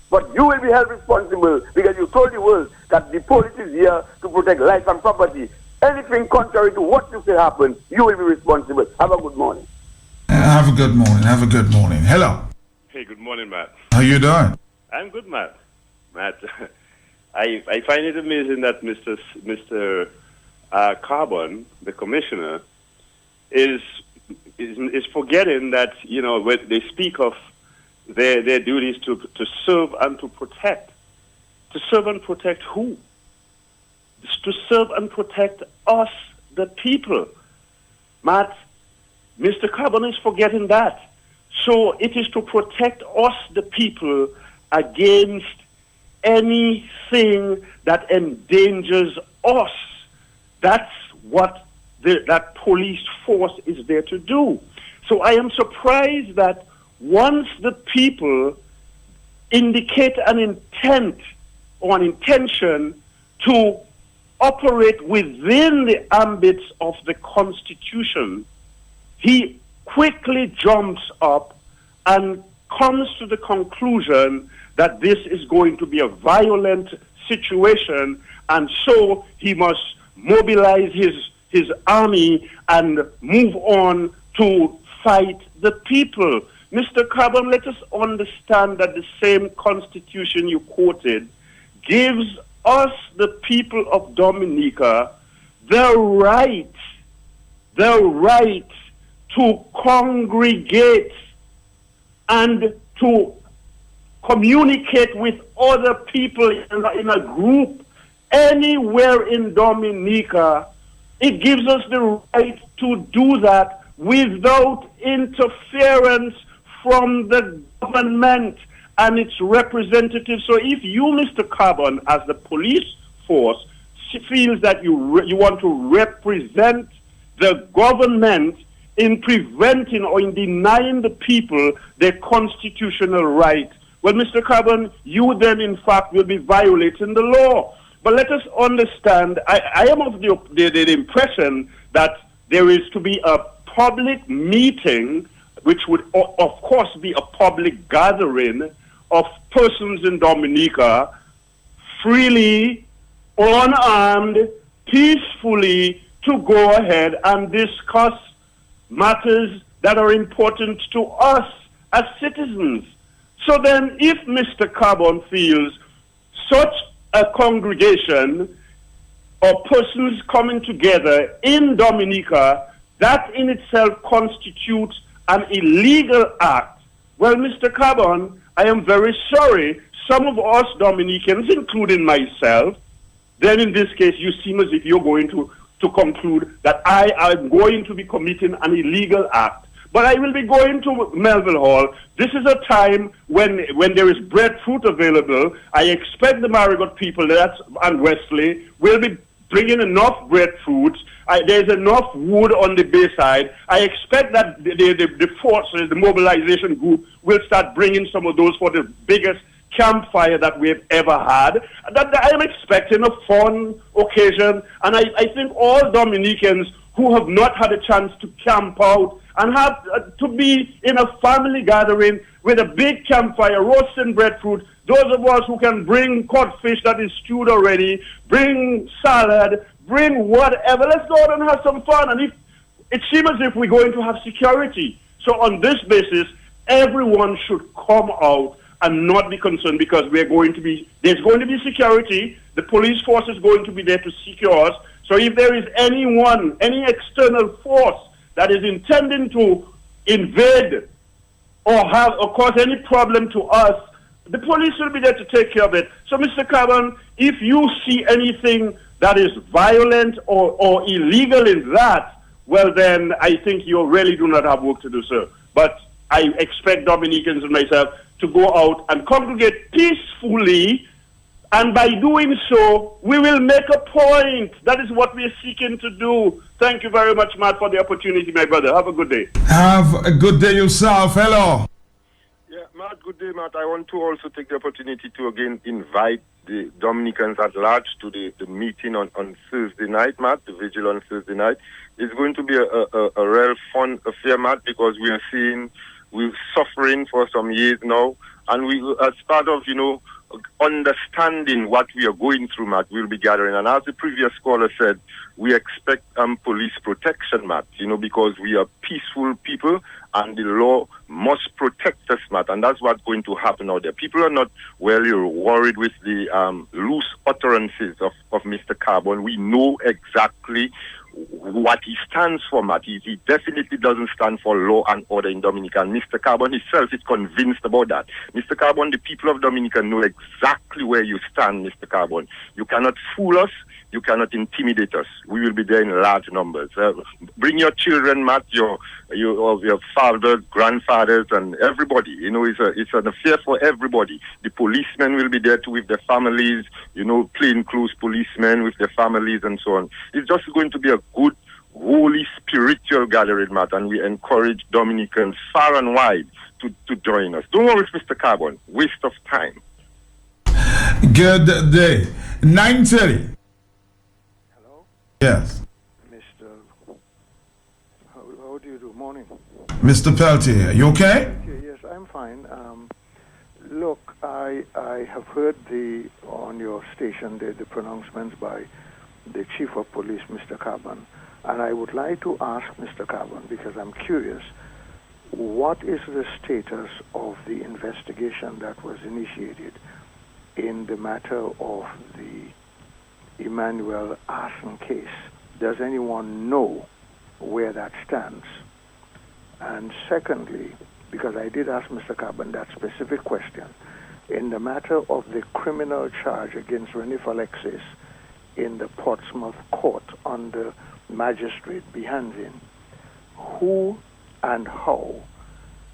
But you will be held responsible because you told the world that the police is here to protect life and property. Anything contrary to what you say happen, you will be responsible. Have a good morning. Have a good morning. Hello. Hey, good morning, Matt. How you doing? I'm good, Matt. Matt, I find it amazing that Mr. Carbon, the commissioner, is forgetting that, when they speak of their duties to serve and to protect. To serve and protect who? To serve and protect us, the people. Matt, Mr. Carbon is forgetting that. So it is to protect us, the people, against anything that endangers us. That's what that police force is there to do. So I am surprised that once the people indicate an intent or an intention to operate within the ambits of the Constitution, he quickly jumps up and comes to the conclusion that this is going to be a violent situation, and so he must mobilize his army and move on to fight the people. Mr. Carbon, let us understand that the same Constitution you quoted gives us, the people of Dominica, the right to congregate and to communicate with other people in a group anywhere in Dominica. It gives us the right to do that without interference from the government and its representatives. So if you, Mr. Carbon, as the police force, feels that you want to represent the government in preventing or in denying the people their constitutional right, well, Mr. Carbon, you then, in fact, will be violating the law. But let us understand, I am of the impression that there is to be a public meeting, which would, of course, be a public gathering of persons in Dominica, freely, unarmed, peacefully, to go ahead and discuss matters that are important to us as citizens. So then, if Mr. Carbon feels such a congregation or persons coming together in Dominica, that in itself constitutes an illegal act, well, Mr. Carbon, I am very sorry, some of us Dominicans, including myself, then in this case, you seem as if you're going to conclude that I am going to be committing an illegal act. But I will be going to Melville Hall. This is a time when there is breadfruit available. I expect the Marigot people and Wesley will be bringing enough breadfruit. There's enough wood on the bayside. I expect that the forces, the mobilization group, will start bringing some of those for the biggest campfire that we've ever had. That I am expecting a fun occasion, and I think all Dominicans who have not had a chance to camp out and have to be in a family gathering with a big campfire, roasting breadfruit, those of us who can bring codfish that is stewed already, bring salad, bring whatever, let's go out and have some fun. And it seems as if we're going to have security. So on this basis, everyone should come out and not be concerned, because there's going to be security. The police force is going to be there to secure us. So if there is any external force that is intending to invade or cause any problem to us, the police will be there to take care of it. So, Mr. Carbon, if you see anything that is violent or illegal in that, well then I think you really do not have work to do, sir. But I expect Dominicans and myself to go out and congregate peacefully, and by doing so, we will make a point. That is what we are seeking to do. Thank you very much, Matt, for the opportunity, my brother. Have a good day. Have a good day yourself. Hello. Yeah, Matt, good day, Matt. I want to also take the opportunity to again invite the Dominicans at large to the meeting on Thursday night, Matt, the vigil on Thursday night. It's going to be a real fun affair, Matt, because we're suffering for some years now, and we, as part of, understanding what we are going through, Matt, we'll be gathering. And as the previous caller said, we expect police protection, Matt, because we are peaceful people and the law must protect us, Matt. And that's what's going to happen out there. People are not really worried with the loose utterances of Mr. Carbon. We know exactly what he stands for, Matt. He definitely doesn't stand for law and order in Dominica. And Mr. Carbon himself is convinced about that. Mr. Carbon, the people of Dominica know exactly where you stand, Mr. Carbon. You cannot fool us. You cannot intimidate us. We will be there in large numbers. Bring your children, Matt, your fathers, grandfathers, and everybody. It's an affair for everybody. The policemen will be there too with their families, plainclothes policemen with their families and so on. It's just going to be a good, holy, spiritual gathering, Matt, and we encourage Dominicans far and wide to join us. Don't worry, Mr. Carbon. Waste of time. Good day. 9:30. Yes. How do you do? Morning. Mr. Peltier, you okay? Yes, I'm fine. Look, I have heard on your station the pronouncements by the Chief of Police, Mr. Carbon, and I would like to ask Mr. Carbon, because I'm curious, what is the status of the investigation that was initiated in the matter of the Emmanuel arson case? Does anyone know where that stands? And secondly, because I did ask Mr. Carbon that specific question, in the matter of the criminal charge against Renif Alexis in the Portsmouth court under Magistrate Behanzin, who and how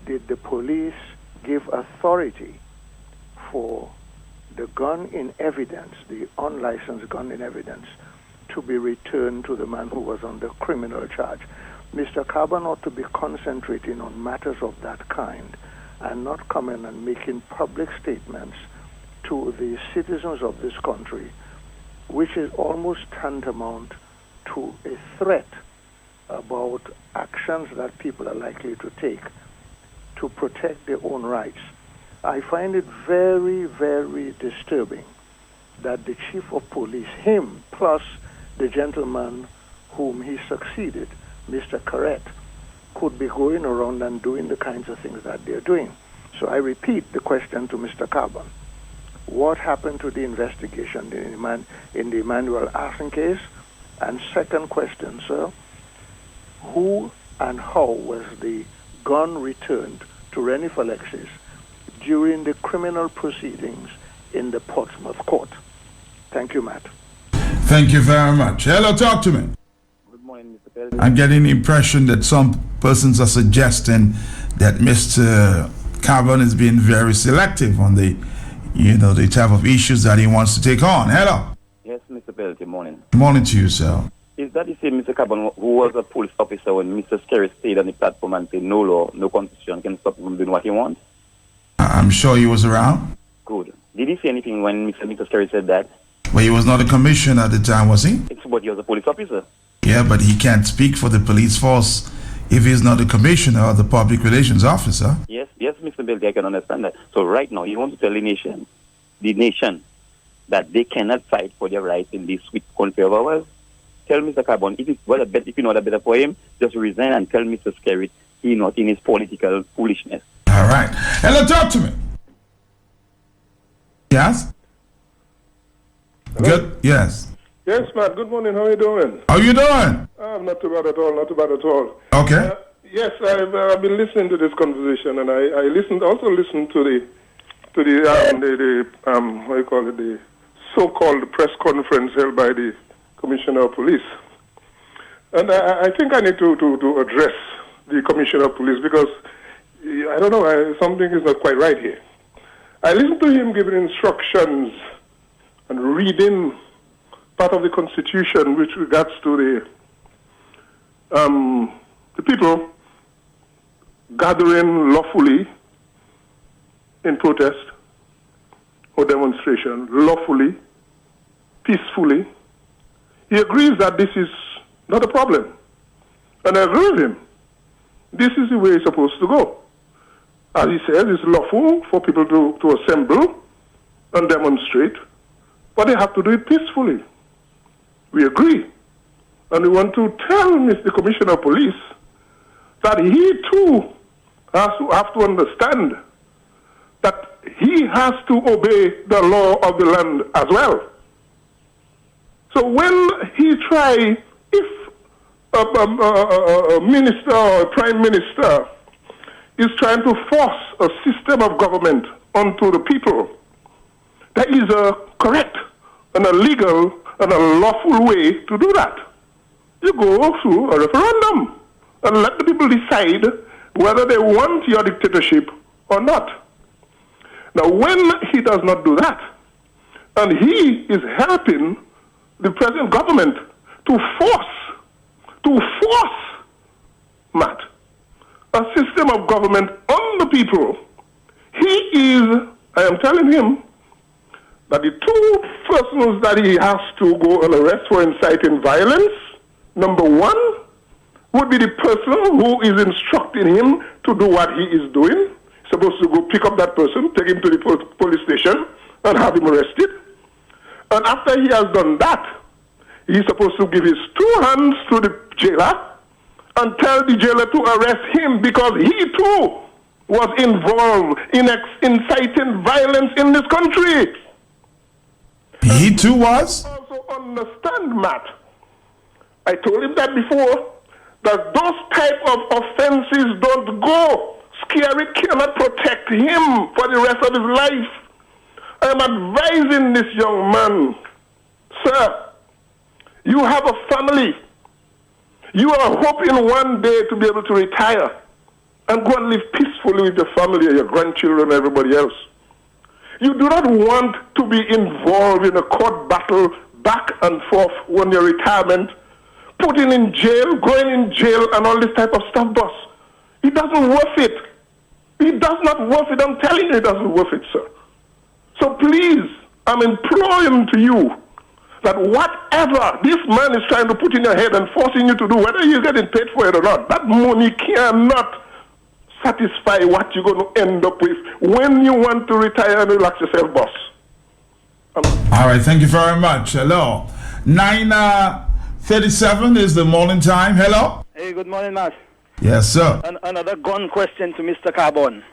did the police give authority for the gun in evidence, the unlicensed gun in evidence, to be returned to the man who was under criminal charge? Mr. Carbon ought to be concentrating on matters of that kind and not coming and making public statements to the citizens of this country, which is almost tantamount to a threat about actions that people are likely to take to protect their own rights. I find it very, very disturbing that the Chief of Police, him plus the gentleman whom he succeeded, Mr. Carrett, could be going around and doing the kinds of things that they're doing. So I repeat the question to Mr. Carbon. What happened to the investigation in the Emmanuel arson case? And second question, sir, who and how was the gun returned to Renif Alexis during the criminal proceedings in the Portsmouth court? Thank you, Matt. Thank you very much. Hello, talk to me. Good morning, Mr. Peltier. I'm getting the impression that some persons are suggesting that Mr. Carbon is being very selective on the type of issues that he wants to take on. Hello. Yes, Mr. Peltier, morning. Morning to you, sir. Is that the same Mr. Carbon who was a police officer when Mr. Skerry stayed on the platform and said no law, no constitution can stop him from doing what he wants? I'm sure he was around. Good. Did he say anything when Mr. Skerry said that? Well, he was not a commissioner at the time, was he? It's but he was a police officer. Yeah, but he can't speak for the police force if he's not the commissioner or the public relations officer. Yes, Mr. Peltier, I can understand that. So right now, you want to tell the nation, that they cannot fight for their rights in this sweet country of ours? Tell Mr. Carbon, if you know that better for him, just resign and tell Mr. Skerry he's not in his political foolishness. All right. Hello, talk to me. Yes? Hello? Good? Yes. Yes, Matt. Good morning. How are you doing? How you doing? Not too bad at all. Not too bad at all. Okay. Yes, I've been listening to this conversation, and I also listened to the what do you call it, the so-called press conference held by the Commissioner of Police. And I think I need to address the Commissioner of Police because, I don't know, something is not quite right here. I listened to him giving instructions and reading part of the Constitution with regards to the people gathering lawfully in protest or demonstration, lawfully, peacefully. He agrees that this is not a problem. And I agree with him. This is the way it's supposed to go. As he says, it's lawful for people to assemble and demonstrate, but they have to do it peacefully. We agree. And we want to tell Mr. Commissioner of Police that he too has to have to understand that he has to obey the law of the land as well. So when he tries, if a minister or a prime minister is trying to force a system of government onto the people, there is a correct and a legal and a lawful way to do that. You go through a referendum and let the people decide whether they want your dictatorship or not. Now, when he does not do that, and he is helping the present government to force, Matt, a system of government on the people, I am telling him, that the two persons that he has to go and arrest for inciting violence, number one, would be the person who is instructing him to do what he is doing. He's supposed to go pick up that person, take him to the police station, and have him arrested. And after he has done that, he's supposed to give his two hands to the jailer and tell the jailer to arrest him because he too was involved in inciting violence in this country. He too was? Also understand, Matt. I told him that before, that those type of offenses don't go. Scary cannot protect him for the rest of his life. I am advising this young man, sir, you have a family. You are hoping one day to be able to retire and go and live peacefully with your family and your grandchildren and everybody else. You do not want to be involved in a court battle back and forth when your retirement, putting in jail, going in jail, and all this type of stuff, boss. It doesn't worth it. It does not worth it. I'm telling you, it doesn't worth it, sir. So please, I'm imploring to you that whatever this man is trying to put in your head and forcing you to do, whether you're getting paid for it or not, that money cannot satisfy what you're going to end up with when you want to retire and relax yourself, boss. All right, thank you very much. Hello. 9:37 is the morning time. Hello. Hey, good morning, Matt. Yes, sir. Another gun question to Mr. Carbon.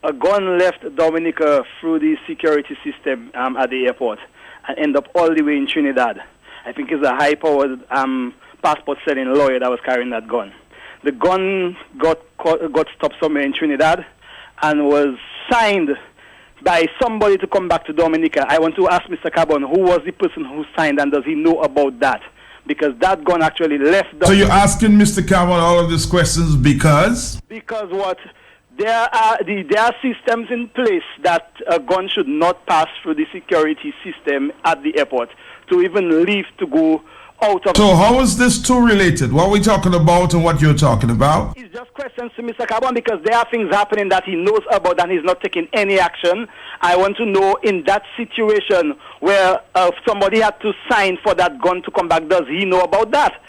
A gun left Dominica through the security system at the airport and end up all the way in Trinidad. I think it's a high-powered passport-selling lawyer that was carrying that gun. The gun got stopped somewhere in Trinidad and was signed by somebody to come back to Dominica. I want to ask Mr. Carbon, who was the person who signed and does he know about that? Because that gun actually left Dominica. So you're asking Mr. Carbon all of these questions because? Because what? There are systems in place that a gun should not pass through the security system at the airport to even leave to go out of. So how is this two related? What are we talking about and what you're talking about? It's just questions to Mr. Carbon because there are things happening that he knows about and he's not taking any action. I want to know in that situation where somebody had to sign for that gun to come back, does he know about that?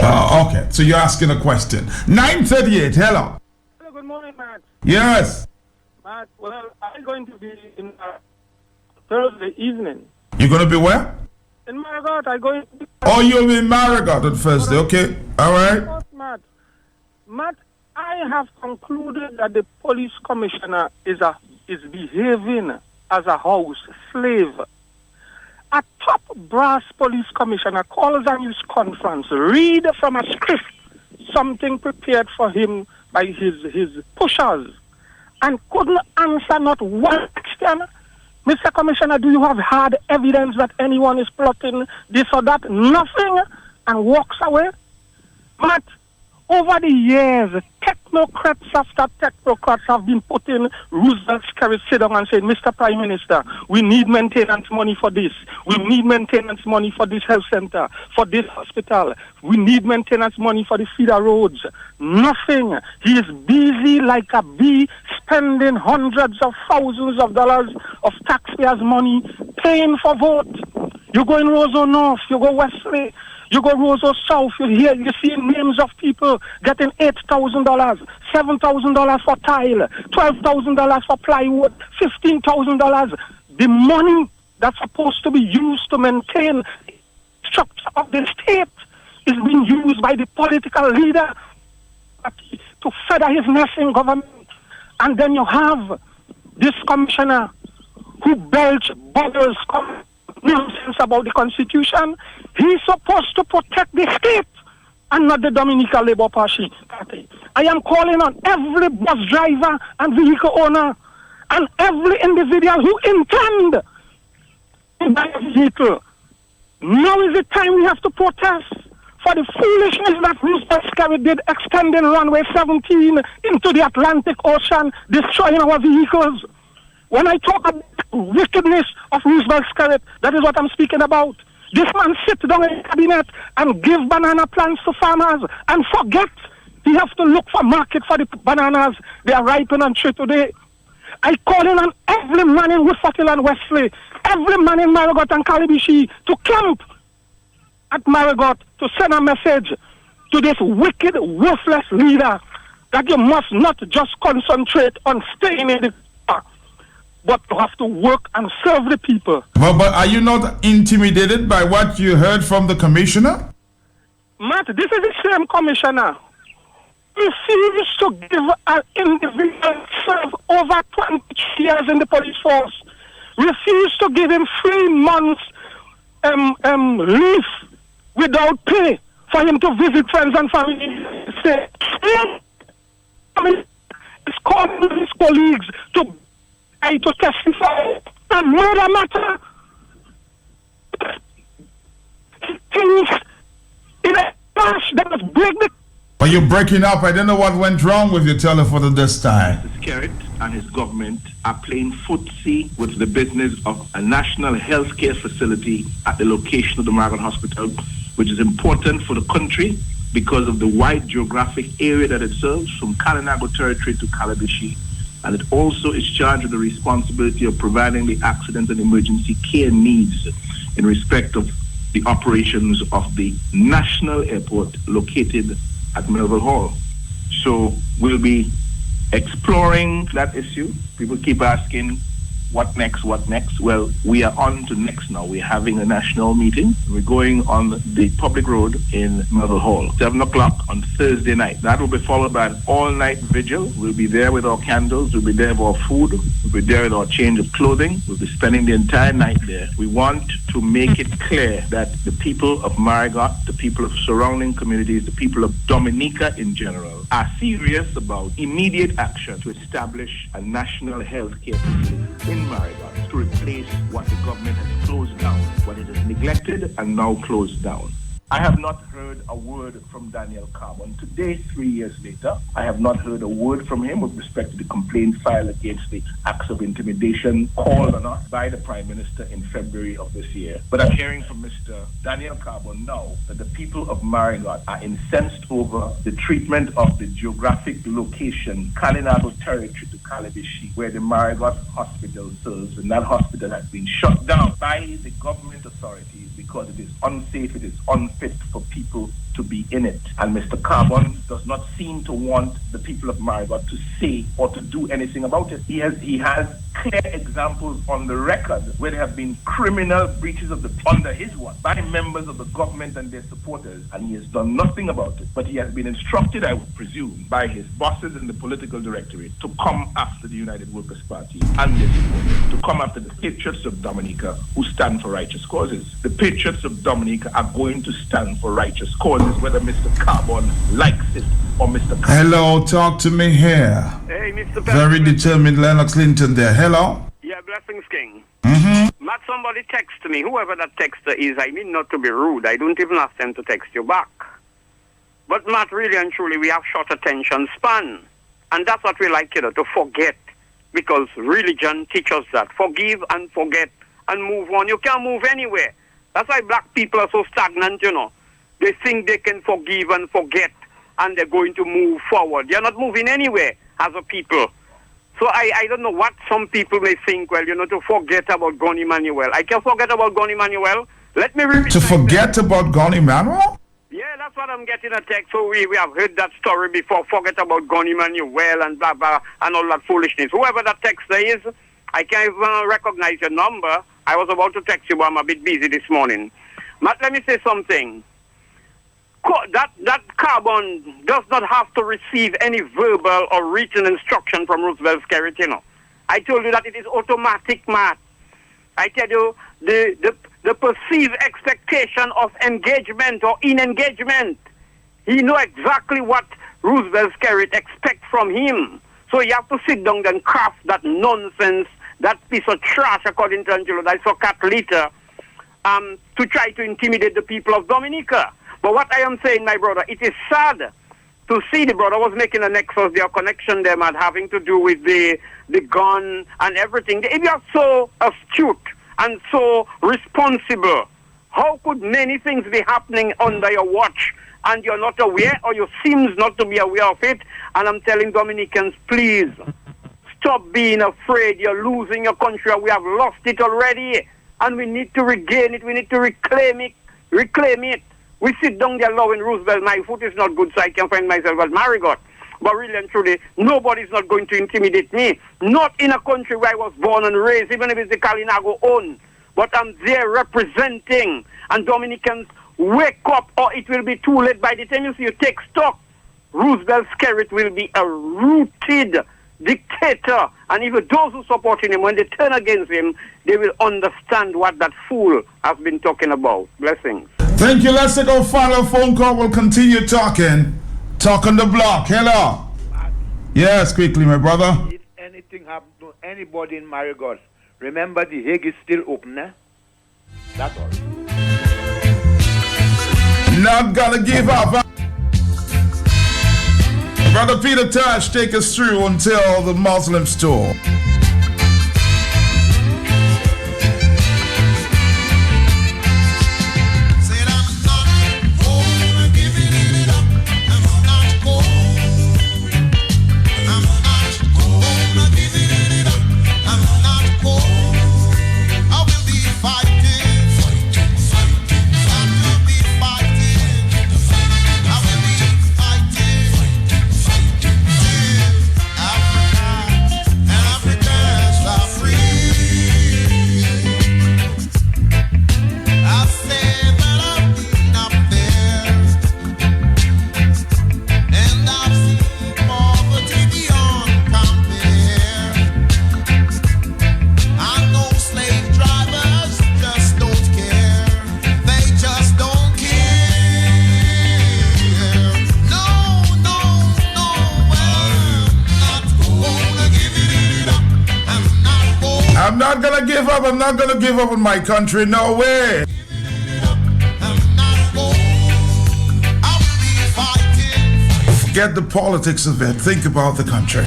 Okay, so you're asking a question. 9:38, hello. Hello, good morning, Matt. Yes. Matt, well, I'm going to be in Thursday evening. You're going to be where? In Marigot, I'm going to be... Oh, you'll be in Marigot on Thursday, okay. All right. Matt, I have concluded that the police commissioner is behaving as a house slave. A top brass police commissioner calls a news conference, read from a script, something prepared for him by his pushers, and couldn't answer not one question. Mr. Commissioner, do you have hard evidence that anyone is plotting this or that? Nothing. and walks away. But over the years, technocrats after technocrats have been putting Roosevelt's carriage sit down and saying, Mr. Prime Minister, we need maintenance money for this. We need maintenance money for this health center, for this hospital. We need maintenance money for the feeder roads. Nothing. He is busy like a bee, spending hundreds of thousands of dollars of taxpayers' money, paying for vote. You go in Roseau North, you go Wesley, you go Roseau South, you see names of people getting $8,000, $7,000 for tile, $12,000 for plywood, $15,000. The money that's supposed to be used to maintain the structure of the state is being used by the political leader to feather his nest in government. And then you have this commissioner who bubbles nonsense about the Constitution. He's supposed to protect the state and not the Dominican Labour Party. I am calling on every bus driver and vehicle owner and every individual who intend to buy a vehicle. Now is the time we have to protest for the foolishness that Roosevelt Scarrett did, extending runway 17 into the Atlantic Ocean, destroying our vehicles. When I talk about wickedness of Roosevelt Scarrett, that is what I'm speaking about. This man sit down in the cabinet and give banana plants to farmers and forget he has to look for market for the bananas. They are ripe and tree today. I call in on every man in Woodfortill and Wesley, every man in Marigot and Calibishi to camp at Marigot to send a message to this wicked, worthless leader that you must not just concentrate on staying in the power, but you have to work and serve the people. But are you not intimidated by what you heard from the commissioner? Matt, this is the same commissioner who refused to give an individual serve over 20 years in the police force, refused to give him 3 months leave without pay for him to visit friends and family. He's calling his colleagues to testify a murder matter. Things in a crash that was break the. But you're breaking up. I don't know what went wrong with your telephone at this time. Skerritt and his government are playing footsie with the business of a national healthcare facility at the location of the Marigot Hospital, which is important for the country because of the wide geographic area that it serves, from Kalinago territory to Calabishi. And it also is charged with the responsibility of providing the accident and emergency care needs in respect of the operations of the national airport located at Melville Hall. So we'll be exploring that issue. People keep asking, what next, what next? Well, we are on to next now. We're having a national meeting. We're going on the public road in Melville Hall, 7 o'clock on Thursday night. That will be followed by an all-night vigil. We'll be there with our candles. We'll be there with our food. We'll be there with our change of clothing. We'll be spending the entire night there. We want to make it clear that the people of Marigot, the people of surrounding communities, the people of Dominica in general, are serious about immediate action to establish a national health care facility in Marigot to replace what the government has closed down, what it has neglected and now closed down. I have not heard a word from Daniel Carbon. Today, 3 years later, I have not heard a word from him with respect to the complaint filed against the acts of intimidation called on us by the Prime Minister in February of this year. But I'm hearing from Mr. Daniel Carbon now that the people of Marigot are incensed over the treatment of the geographic location, Kalinago territory to Calabishi, where the Marigot Hospital serves, and that hospital has been shut down by the government authorities because it is unsafe, it is unfit for people to be in it. And Mr. Carbon does not seem to want the people of Marigot to say or to do anything about it. He has clear examples on the record where there have been criminal breaches of the under his watch by members of the government and their supporters, and he has done nothing about it. But he has been instructed, I would presume, by his bosses in the political directorate to come after the United Workers' Party and their supporters, to come after the patriots of Dominica who stand for righteous causes. The patriots of Dominica are going to stand for righteous causes, whether Mr. Carbon likes it or Mr. Carbon. Hello, talk to me here. Hey, Mr. Very determined Lennox Linton there. Hello. Yeah, blessings, King. Mm-hmm. Matt somebody texts me, whoever that texter is, I mean not to be rude. I don't even ask them to text you back. But Matt, really and truly, we have short attention span. And that's what we like, to forget. Because religion teaches that. Forgive and forget and move on. You can't move anywhere. That's why black people are so stagnant, They think they can forgive and forget and they're going to move forward. They're not moving anywhere as a people. So I don't know what some people may think, to forget about Gon Emmanuel. I can forget about Gon Emmanuel. Let me repeat. To forget about Gon Emmanuel? Yeah, that's what I'm getting a text. So we have heard that story before. Forget about Gon Emmanuel and blah, blah, and all that foolishness. Whoever that texter is, I can't even recognize your number. I was about to text you, but I'm a bit busy this morning. Matt, let me say something. That Carbon does not have to receive any verbal or written instruction from Roosevelt Skerrit, I told you that it is automatic, Matt. I tell you, the perceived expectation of engagement or in-engagement, he know exactly what Roosevelt Skerrit expects from him. So you have to sit down and craft that nonsense, that piece of trash, according to Angelo, that cat litter, to try to intimidate the people of Dominica. But what I am saying, my brother, it is sad to see the brother was making a nexus, their connection there, man, having to do with the gun and everything. If you are so astute and so responsible, how could many things be happening under your watch and you're not aware, or you seems not to be aware of it? And I'm telling Dominicans, please, stop being afraid. You're losing your country. We have lost it already, and we need to regain it. We need to reclaim it. We sit down there allowing Roosevelt, my foot is not good, so I can find myself at Marigot. But really and truly, nobody's not going to intimidate me. Not in a country where I was born and raised, even if it's the Kalinago own. But I'm there representing. And Dominicans, wake up, or it will be too late. By the time you take stock, Roosevelt Skerrit will be a rooted dictator. And even those who support him, when they turn against him, they will understand what that fool has been talking about. Blessings. Thank you. Let's take our final phone call. We'll continue talking. Talk on the block. Hello. Yes, quickly, my brother. If anything happens to anybody in Marigot, remember the Hague is still open, eh? That's all. Not gonna give up. Brother Peter Tosh, take us through until the Muslim store. I'm not gonna give up on my country, no way. Forget the politics of it. Think about the country.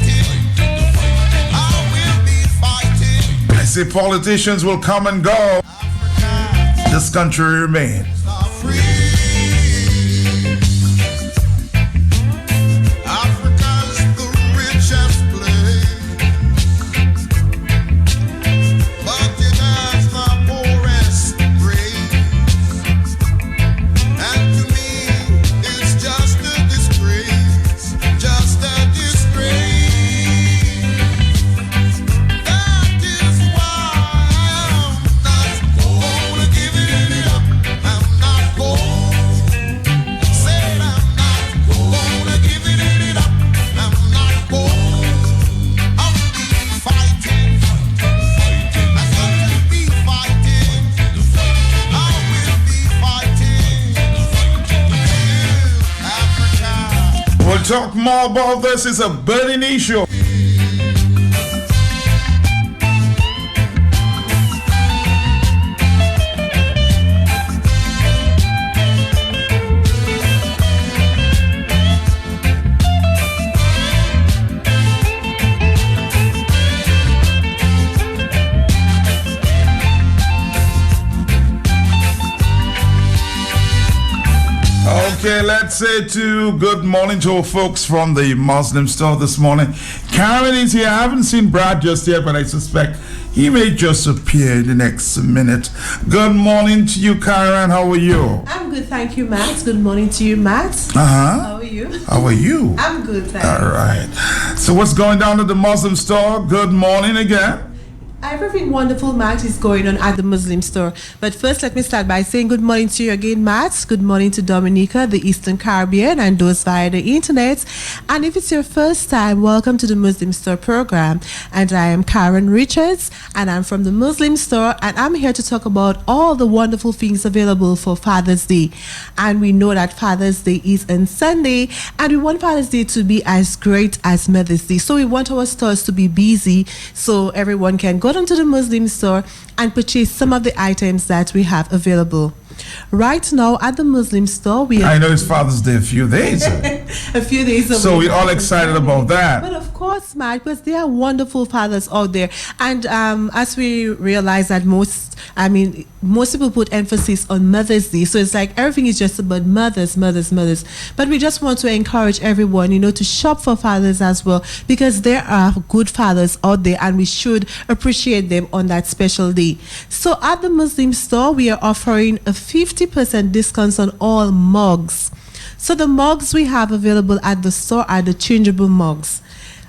I say politicians will come and go. This country remains. Talk more about this. It's a burning issue. Okay, let's say good morning to our folks from the Muslim store this morning. Karen is here. I haven't seen Brad just yet, but I suspect he may just appear in the next minute. Good morning to you, Karen. How are you? I'm good, thank you, Max. Good morning to you, Max. How are you? How are you? I'm good, thank you. All right. So what's going down at the Muslim store? Good morning again. Everything wonderful, Max, is going on at the Muslim store. But first, let me start by saying good morning to you again, Max. Good morning to Dominica, the Eastern Caribbean, and those via the internet. And if it's your first time, welcome to the Muslim store program. And I am Karen Richards, and I'm from the Muslim store, and I'm here to talk about all the wonderful things available for Father's Day. And we know that Father's Day is on Sunday, and we want Father's Day to be as great as Mother's Day. So we want our stores to be busy so everyone can go down to the Muslim store and purchase some of the items that we have available. Right now at the Muslim store, I know it's Father's Day a few days. A few days away. So we're all excited about that. But of course, Matt, because there are wonderful fathers out there. And as we realize that most people put emphasis on Mother's Day. So it's like everything is just about mothers. But we just want to encourage everyone, to shop for fathers as well, because there are good fathers out there and we should appreciate them on that special day. So at the Muslim store, we are offering a 50% discounts on all mugs. So the mugs we have available at the store are the changeable mugs.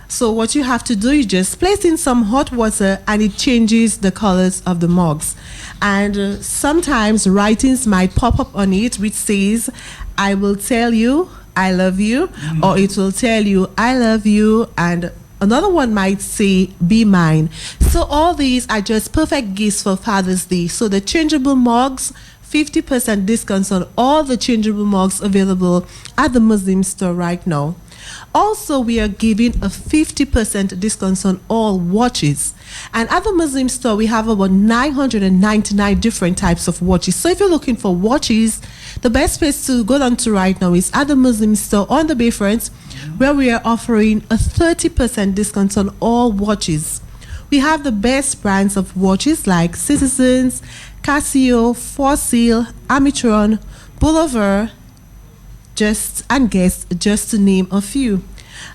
So what you have to do, you just place in some hot water and it changes the colors of the mugs. And sometimes writings might pop up on it which says, I will tell you, I love you, or it will tell you, I love you, and another one might say, be mine. So all these are just perfect gifts for Father's Day. So the changeable mugs, 50% discounts on all the changeable mugs available at the Muslim store right now. Also, we are giving a 50% discounts on all watches. And at the Muslim store, we have about 999 different types of watches. So if you're looking for watches, the best place to go down to right now is at the Muslim store on the Bayfront, where we are offering a 30% discount on all watches. We have the best brands of watches like Citizens, Casio, Fossil, Amitron, Boulevard, just to name a few.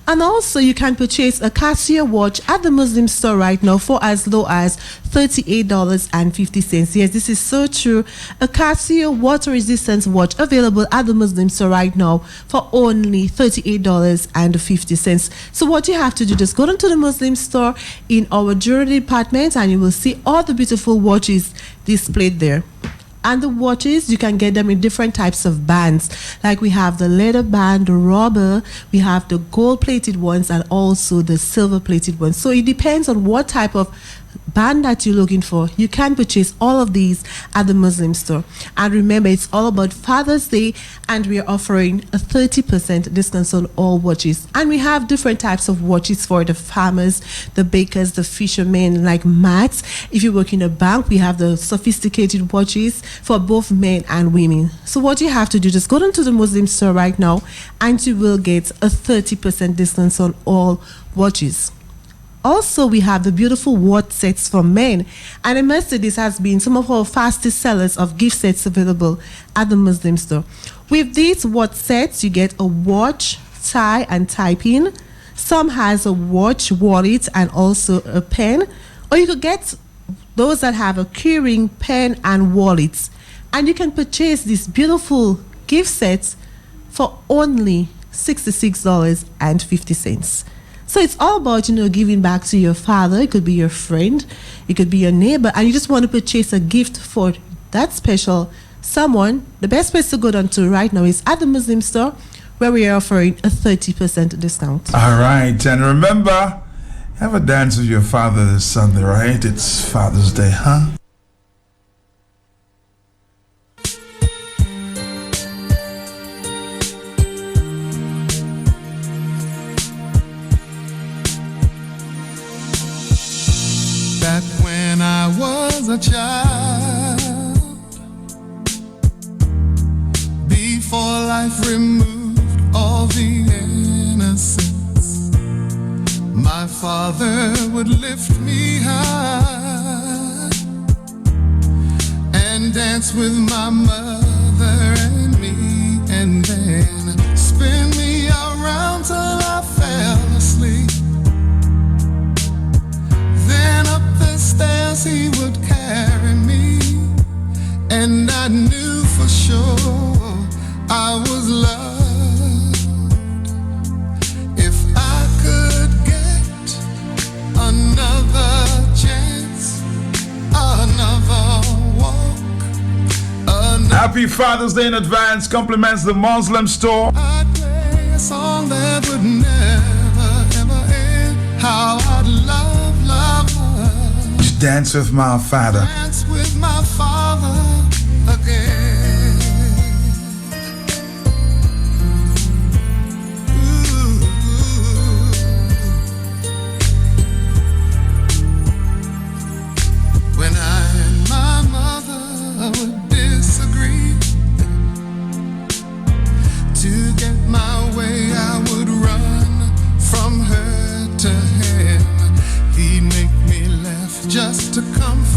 And also you can purchase a Casio watch at the Muslim store right now for as low as $38.50. Yes, this is so true. A Casio water resistance watch available at the Muslim store right now for only $38.50. So what you have to do, just go down to the Muslim store in our jewelry department and you will see all the beautiful watches displayed there. And the watches, you can get them in different types of bands. Like we have the leather band, the rubber, we have the gold-plated ones, and also the silver-plated ones. So it depends on what type of band that you're looking for. You can purchase all of these at the Muslim store. And remember, it's all about Father's Day, and we are offering a 30% discount on all watches. And we have different types of watches for the farmers, the bakers, the fishermen, like Matt. If you work in a bank, we have the sophisticated watches for both men and women. So what you have to do, just go down to the Muslim store right now, and you will get a 30% discount on all watches. Also, we have the beautiful watch sets for men. And I must say this has been some of our fastest sellers of gift sets available at the Muslim store. With these watch sets, you get a watch, tie, and tie pin. Some has a watch, wallet, and also a pen. Or you could get those that have a keyring, pen, and wallets. And you can purchase these beautiful gift sets for only $66.50. So it's all about, giving back to your father. It could be your friend, it could be your neighbor, and you just want to purchase a gift for that special someone. The best place to go down to right now is at the Muslim store, where we are offering a 30% discount. All right, and remember, have a dance with your father this Sunday, right? It's Father's Day, huh? Back when I was a child, before life removed all the innocence, my father would lift me high and dance with my mother and me, and then Happy Father's Day in advance. Compliments the Muslim store. I'd play a song that would never, ever end. How I'd love, love, love. Dance with my father. Dance with my father again. When I and my mother would disagree, to get my way I would run from her to him. He'd make me laugh just to comfort